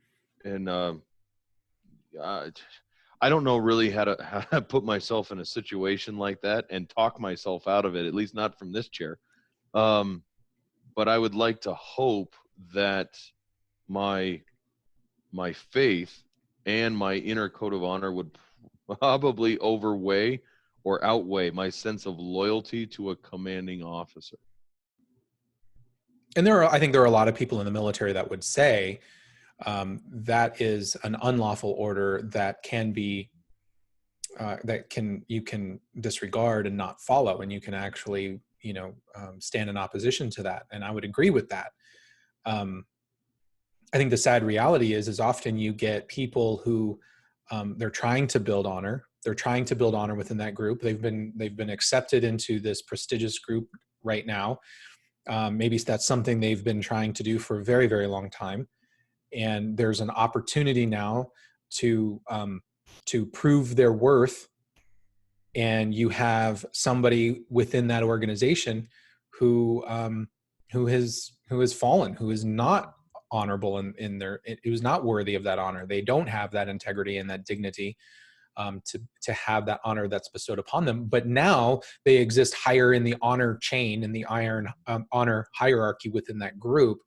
And I don't know really how to put myself in a situation like that and talk myself out of it, at least not from this chair. But I would like to hope that my faith and my inner code of honor would probably outweigh my sense of loyalty to a commanding officer. And I think there are a lot of people in the military that would say that is an unlawful order that can be you can disregard and not follow, and you can actually stand in opposition to that. And I would agree with that. I think the sad reality is often you get people who they're trying to build honor. They're trying to build honor within that group. They've been accepted into this prestigious group right now. Maybe that's something they've been trying to do for a very, very long time. And there's an opportunity now to prove their worth. And you have somebody within that organization who has fallen, who is not honorable who's not worthy of that honor. They don't have that integrity and that dignity to have that honor that's bestowed upon them. But now they exist higher in the honor chain, in the honor hierarchy within that group.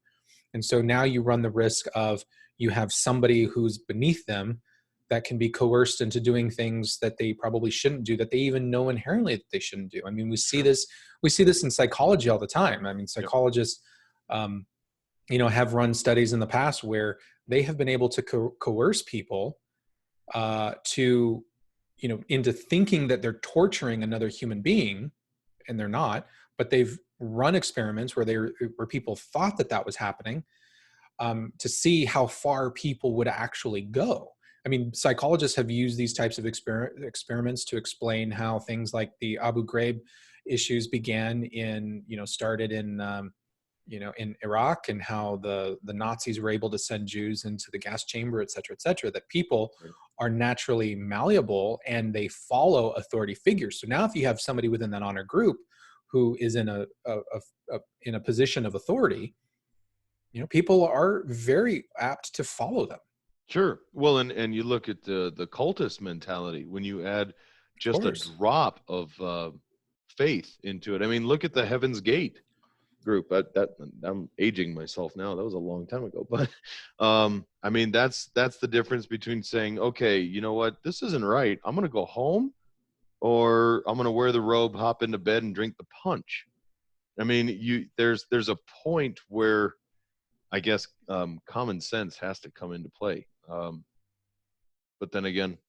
And so now you run the risk of you have somebody who's beneath them that can be coerced into doing things that they probably shouldn't do, that they even know inherently that they shouldn't do. I mean, we see this in psychology all the time. I mean, psychologists, have run studies in the past where they have been able to coerce people into thinking that they're torturing another human being, and they're not. But they've run experiments where people thought that was happening, to see how far people would actually go. I mean, psychologists have used these types of experiments to explain how things like the Abu Ghraib issues started in Iraq, and how the Nazis were able to send Jews into the gas chamber, et cetera, that people are naturally malleable and they follow authority figures. So now if you have somebody within that honor group who is in a position of authority, people are very apt to follow them. Sure. Well, and you look at the cultist mentality when you add just a drop of faith into it. I mean, look at the Heaven's Gate group. I'm aging myself now. That was a long time ago. But I mean, that's the difference between saying, okay, you know what, this isn't right. I'm going to go home, or I'm going to wear the robe, hop into bed, and drink the punch. I mean, there's a point where I guess common sense has to come into play. But then again,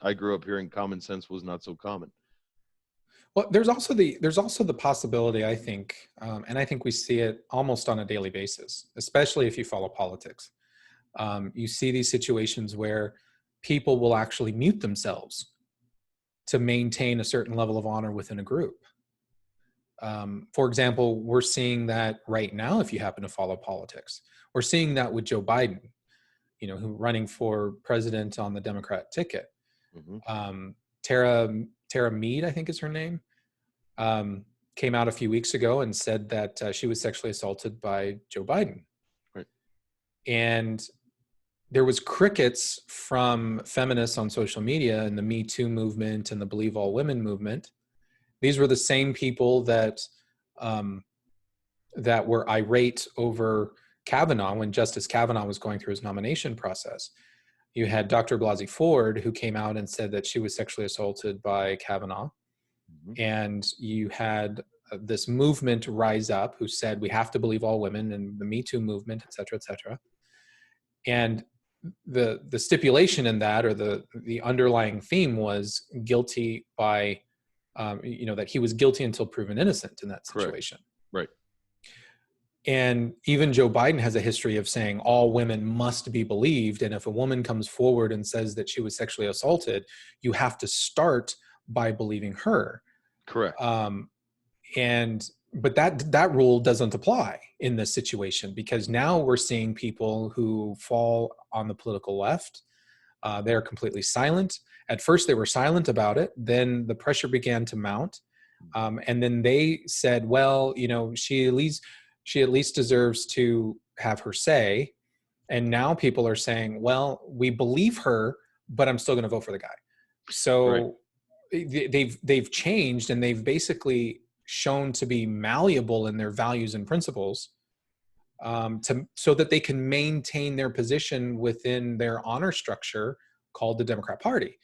I grew up hearing common sense was not so common. Well, there's also the possibility, I think, and I think we see it almost on a daily basis, especially if you follow politics. You see these situations where people will actually mute themselves to maintain a certain level of honor within a group. For example, we're seeing that right now, if you happen to follow politics. We're seeing that with Joe Biden, who running for president on the Democrat ticket. Mm-hmm. Tara Meade, I think is her name, came out a few weeks ago and said that she was sexually assaulted by Joe Biden. Right. And there was crickets from feminists on social media and the Me Too movement and the Believe All Women movement. These were the same people that were irate over Kavanaugh when Justice Kavanaugh was going through his nomination process. You had Dr. Blasey Ford, who came out and said that she was sexually assaulted by Kavanaugh. Mm-hmm. And you had this movement rise up who said we have to believe all women, and the Me Too movement, et cetera, et cetera. And the stipulation in that, or the underlying theme, was guilty by, that he was guilty until proven innocent in that situation. Correct. Right. And even Joe Biden has a history of saying all women must be believed. And if a woman comes forward and says that she was sexually assaulted, you have to start by believing her. Correct. But that rule doesn't apply in this situation, because now we're seeing people who fall on the political left. They're completely silent. At first they were silent about it. Then the pressure began to mount. And then they said, well, she at least deserves to have her say. And now people are saying, well, we believe her, but I'm still going to vote for the guy. So they've changed, and they've basically shown to be malleable in their values and principles, so that they can maintain their position within their honor structure called the Democrat Party.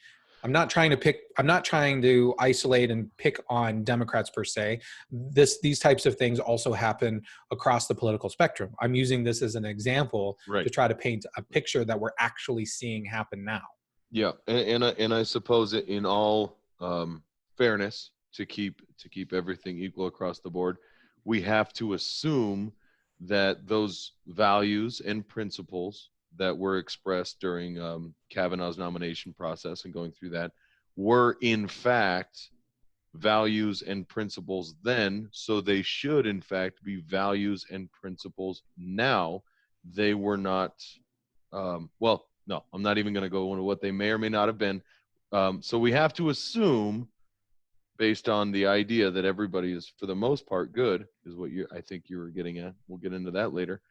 I'm not trying to isolate and pick on Democrats per se. These types of things also happen across the political spectrum. I'm using this as an example to try to paint a picture that we're actually seeing happen now. Yeah, and I suppose in all fairness, to keep everything equal across the board, we have to assume that those values and principles that were expressed during Kavanaugh's nomination process and going through that were in fact values and principles then, so they should in fact be values and principles now. They were not well, no, I'm not even going to go into what they may or may not have been. So we have to assume, based on the idea that everybody is for the most part good, is what I think you were getting at. We'll get into that later.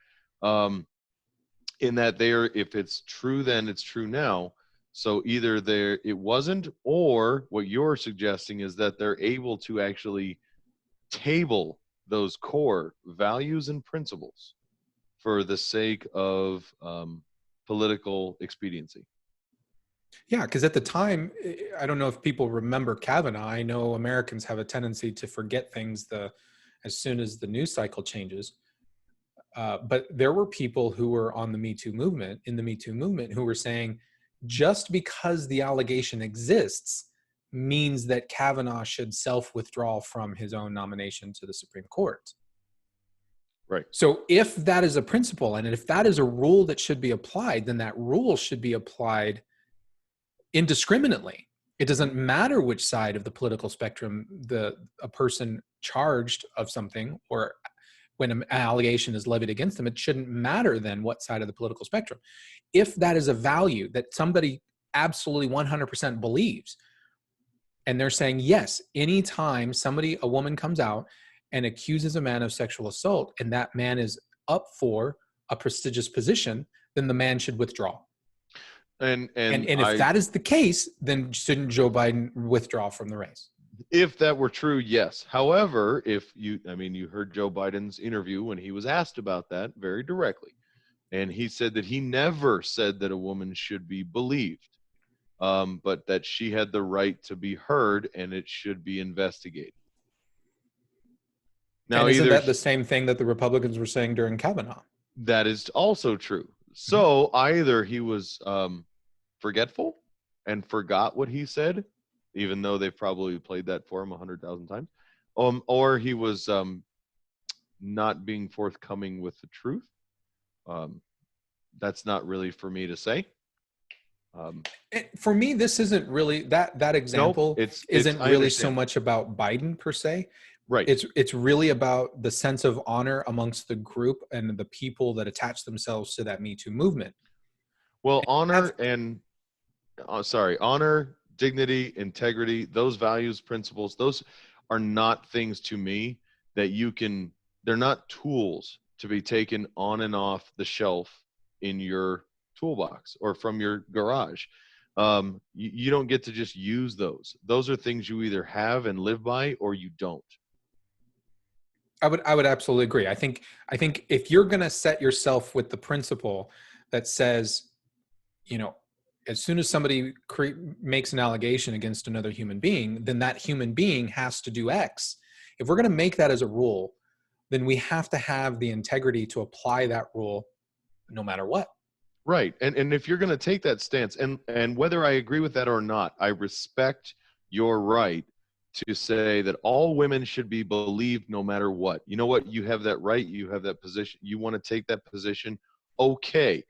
In that if it's true then, it's true now. So either it wasn't, or what you're suggesting is that they're able to actually table those core values and principles for the sake of political expediency. Yeah, because at the time, I don't know if people remember Kavanaugh. I know Americans have a tendency to forget things as soon as the news cycle changes. But there were people who were on the Me Too movement, who were saying, just because the allegation exists means that Kavanaugh should self-withdraw from his own nomination to the Supreme Court. Right. So if that is a principle, and if that is a rule that should be applied, then that rule should be applied indiscriminately. It doesn't matter which side of the political spectrum a person charged of something, or when an allegation is levied against them, it shouldn't matter then what side of the political spectrum. If that is a value that somebody absolutely 100% believes, and they're saying, yes, anytime a woman comes out and accuses a man of sexual assault, and that man is up for a prestigious position, then the man should withdraw. And if that is the case, then shouldn't Joe Biden withdraw from the race? If that were true, yes. However, you heard Joe Biden's interview when he was asked about that very directly. And he said that he never said that a woman should be believed, but that she had the right to be heard and it should be investigated. Now, and isn't that the same thing that the Republicans were saying during Kavanaugh? That is also true. So either he was forgetful and forgot what he said, even though they've probably played that for him 100,000 times, or he was not being forthcoming with the truth. That's not really for me to say. For me, this isn't really that example. No, isn't really so much about Biden per se. Right. It's really about the sense of honor amongst the group and the people that attach themselves to that Me Too movement. Well, honor, dignity, integrity, those values, principles, those are not things to me that they're not tools to be taken on and off the shelf in your toolbox or from your garage. You don't get to just use those. Those are things you either have and live by or you don't. I would absolutely agree. I think if you're going to set yourself with the principle that says, as soon as somebody makes an allegation against another human being, then that human being has to do X. If we're going to make that as a rule, then we have to have the integrity to apply that rule no matter what. Right. And if you're going to take that stance, and whether I agree with that or not, I respect your right to say that all women should be believed no matter what. You know what? You have that right. You have that position. You want to take that position. Okay.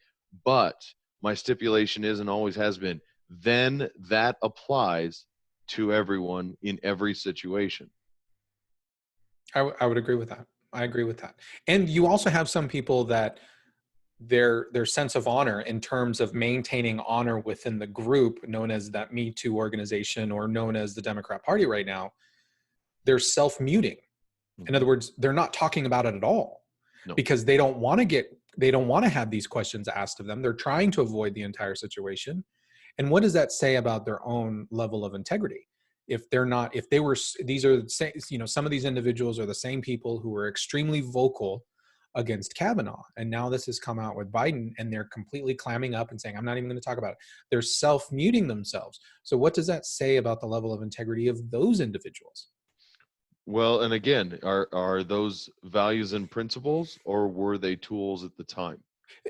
But my stipulation is, and always has been, then that applies to everyone in every situation. I would agree with that. I agree with that. And you also have some people that their sense of honor in terms of maintaining honor within the group known as that Me Too organization or known as the Democrat Party right now, they're self-muting. In other words, they're not talking about it at all. No. Because they don't want to have these questions asked of them. They're trying to avoid the entire situation. And what does that say about their own level of integrity? Some of these individuals are the same people who were extremely vocal against Kavanaugh. And now this has come out with Biden and they're completely clamming up and saying, I'm not even going to talk about it. They're self-muting themselves. So what does that say about the level of integrity of those individuals? Well, and again, are those values and principles, or were they tools at the time?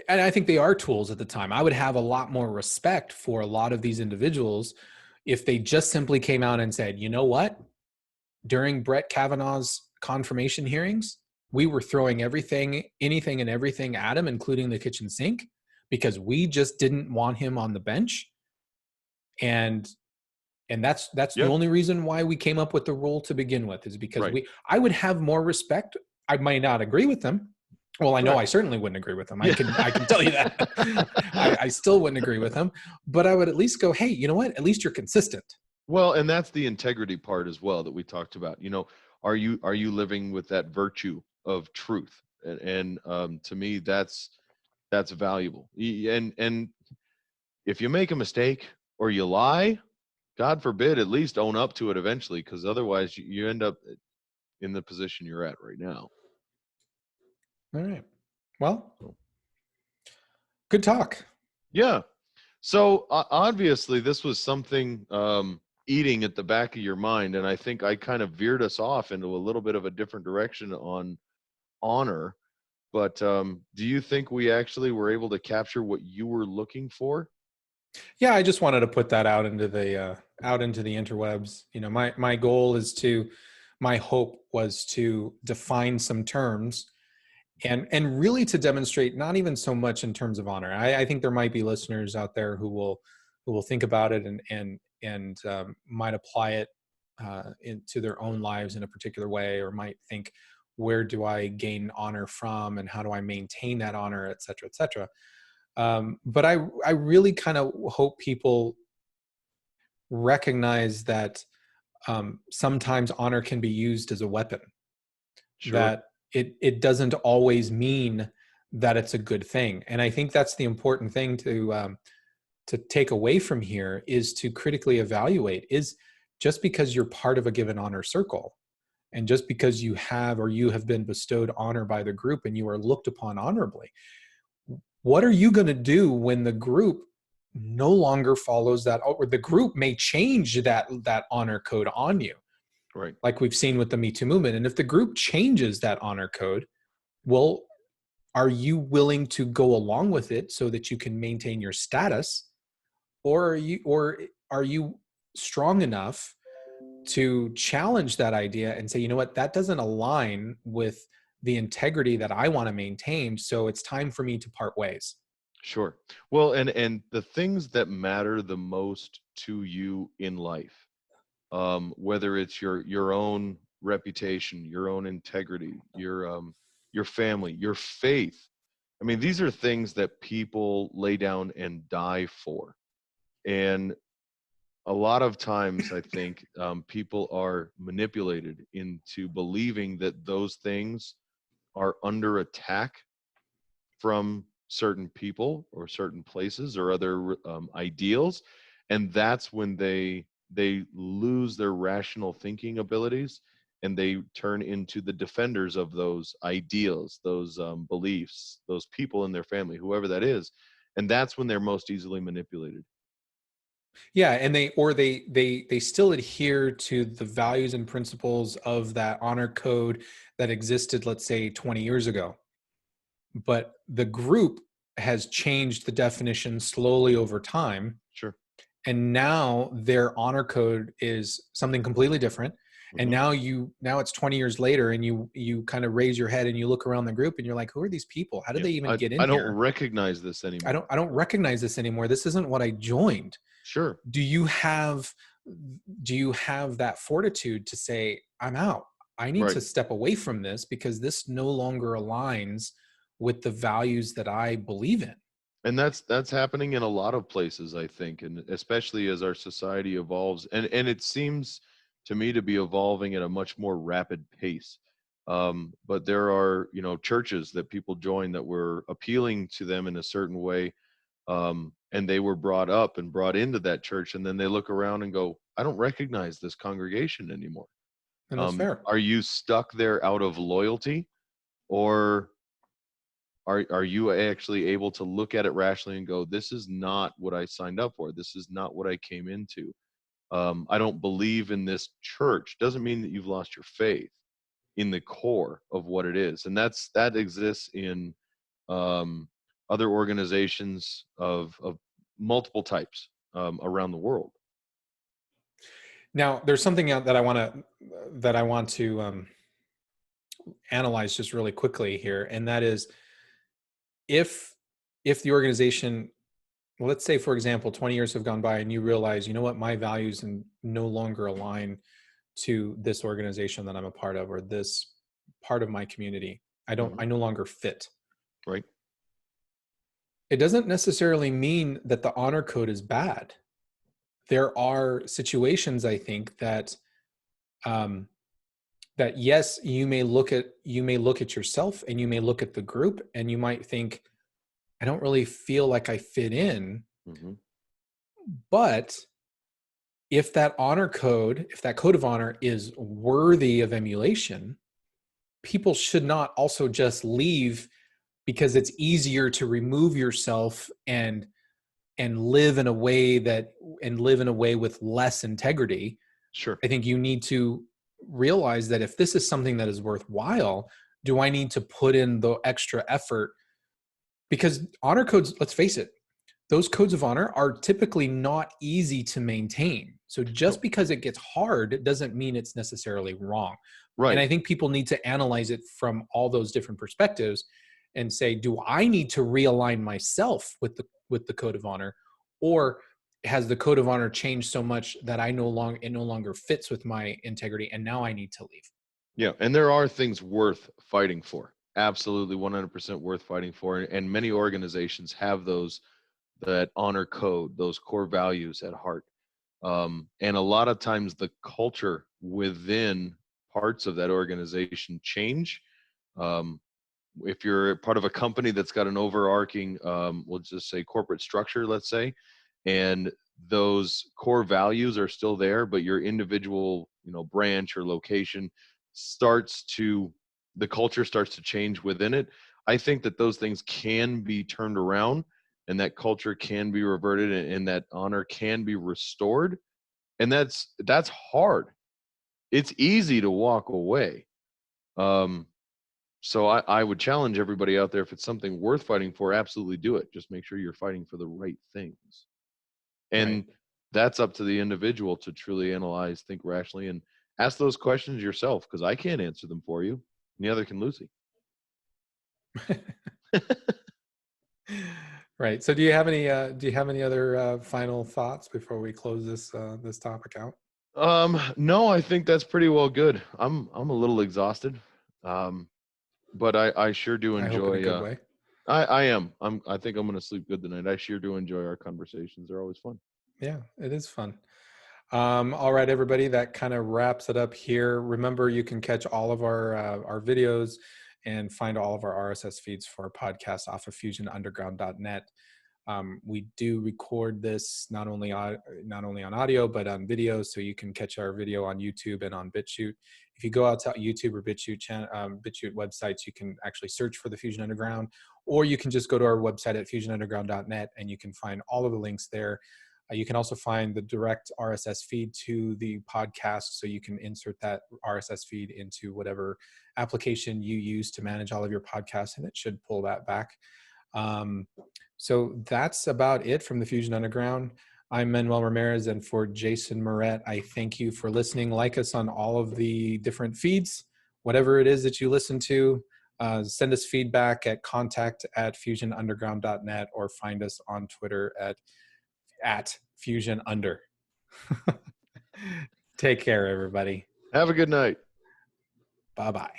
And I think they are tools at the time. I would have a lot more respect for a lot of these individuals if they just simply came out and said, you know what? During Brett Kavanaugh's confirmation hearings, we were throwing everything, anything and everything at him, including the kitchen sink, because we just didn't want him on the bench. And that's the only reason why we came up with the rule to begin with, is because I would have more respect. I might not agree with them. Well, I know I certainly wouldn't agree with them. I can tell you that. I still wouldn't agree with them, but I would at least go, hey, you know what? At least you're consistent. Well, and that's the integrity part as well that we talked about. You know, are you living with that virtue of truth? And to me, that's valuable. And if you make a mistake or you lie, God forbid, at least own up to it eventually, because otherwise you end up in the position you're at right now. All right. Well, good talk. Yeah. So obviously this was something eating at the back of your mind, and I think I kind of veered us off into a little bit of a different direction on honor. But do you think we actually were able to capture what you were looking for? Yeah, I just wanted to put that out into the interwebs. You know, my goal is my hope was to define some terms and really to demonstrate, not even so much in terms of honor. I think there might be listeners out there who will think about it and might apply it into their own lives in a particular way, or might think, where do I gain honor from, and how do I maintain that honor, et cetera, et cetera. But I really kind of hope people recognize that sometimes honor can be used as a weapon. Sure. That it doesn't always mean that it's a good thing. And I think that's the important thing to take away from here, is to critically evaluate, is just because you're part of a given honor circle, and just because you have been bestowed honor by the group and you are looked upon honorably, what are you going to do when the group no longer follows that, or the group may change that honor code on you? Right. Like we've seen with the Me Too movement. And if the group changes that honor code, well, are you willing to go along with it so that you can maintain your status? Or are you strong enough to challenge that idea and say, you know what, that doesn't align with the integrity that I want to maintain, so it's time for me to part ways? Sure. Well, and the things that matter the most to you in life, whether it's your own reputation, your own integrity, your family, your faith. I mean, these are things that people lay down and die for. And a lot of times, I think people are manipulated into believing that those things are under attack from certain people or certain places or other ideals, and that's when they lose their rational thinking abilities, and they turn into the defenders of those ideals, those beliefs, those people in their family, whoever that is, and that's when they're most easily manipulated. Yeah, and they still adhere to the values and principles of that honor code that existed, let's say 20 years ago. But the group has changed the definition slowly over time. Sure. And now their honor code is something completely different. And now it's 20 years later, and you kind of raise your head and you look around the group and you're like, who are these people? How did they even get in here? I don't recognize this anymore. I don't recognize this anymore. This isn't what I joined. Sure. Do you have that fortitude to say, I'm out? I need to step away from this because this no longer aligns with the values that I believe in. And that's happening in a lot of places, I think, and especially as our society evolves, and it seems to me to be evolving at a much more rapid pace. But there are, churches that people join that were appealing to them in a certain way, and they were brought up and brought into that church, and then they look around and go, I don't recognize this congregation anymore. And that's fair. Are you stuck there out of loyalty, or are you actually able to look at it rationally and go, this is not what I signed up for. This is not what I came into. I don't believe in this church. Doesn't mean that you've lost your faith in the core of what it is. And that exists in a other organizations of multiple types around the world. Now, there's something that I want to analyze just really quickly here, and that is if the organization, let's say, for example, 20 years have gone by and you realize, you know what, my values no longer align to this organization that I'm a part of, or this part of my community. I no longer fit. Right. It doesn't necessarily mean that the honor code is bad. There are situations, I think, that that yes, you may look at yourself, and you may look at the group, and you might think, I don't really feel like I fit in. But if that code of honor is worthy of emulation, people should not also just leave because it's easier to remove yourself and live in a way with less integrity. Sure. I think you need to realize that if this is something that is worthwhile, do I need to put in the extra effort? Because honor codes, let's face it, those codes of honor are typically not easy to maintain. So just because it gets hard, it doesn't mean it's necessarily wrong. Right. And I think people need to analyze it from all those different perspectives and say, do I need to realign myself with the code of honor, or has the code of honor changed so much that it no longer fits with my integrity, and now I need to leave? Yeah, and there are things worth fighting for. Absolutely 100% worth fighting for, and many organizations have that honor code, those core values at heart. And a lot of times the culture within parts of that organization change. If you're part of a company that's got an overarching, we'll just say corporate structure, let's say, and those core values are still there, but your individual, branch or location the culture starts to change within it. I think that those things can be turned around, and that culture can be reverted, and that honor can be restored. And that's hard. It's easy to walk away. So I would challenge everybody out there, if it's something worth fighting for, absolutely do it. Just make sure you're fighting for the right things. And that's up to the individual to truly analyze, think rationally, and ask those questions yourself, because I can't answer them for you. Neither can Lucy. Right. So do you have any other final thoughts before we close this topic out? No, I think that's pretty well good. I'm a little exhausted. But I sure do enjoy. I hope in a good way. I am. I think I'm going to sleep good tonight. I sure do enjoy our conversations. They're always fun. Yeah, it is fun. All right, everybody, that kind of wraps it up here. Remember, you can catch all of our videos and find all of our RSS feeds for our podcast off of fusionunderground.net. We do record this not only on audio, but on video, so you can catch our video on YouTube and on BitChute. If you go out to YouTube or BitChute websites, you can actually search for the Fusion Underground, or you can just go to our website at fusionunderground.net, and you can find all of the links there. You can also find the direct RSS feed to the podcast, so you can insert that RSS feed into whatever application you use to manage all of your podcasts, and it should pull that back. So that's about it from the Fusion Underground. I'm Manuel Ramirez, and for Jason Morrett, I thank you for listening. Like us on all of the different feeds, whatever it is that you listen to. Send us feedback at contact@fusionunderground.net, or find us on Twitter at FusionUnder. Take care, everybody. Have a good night. Bye-bye.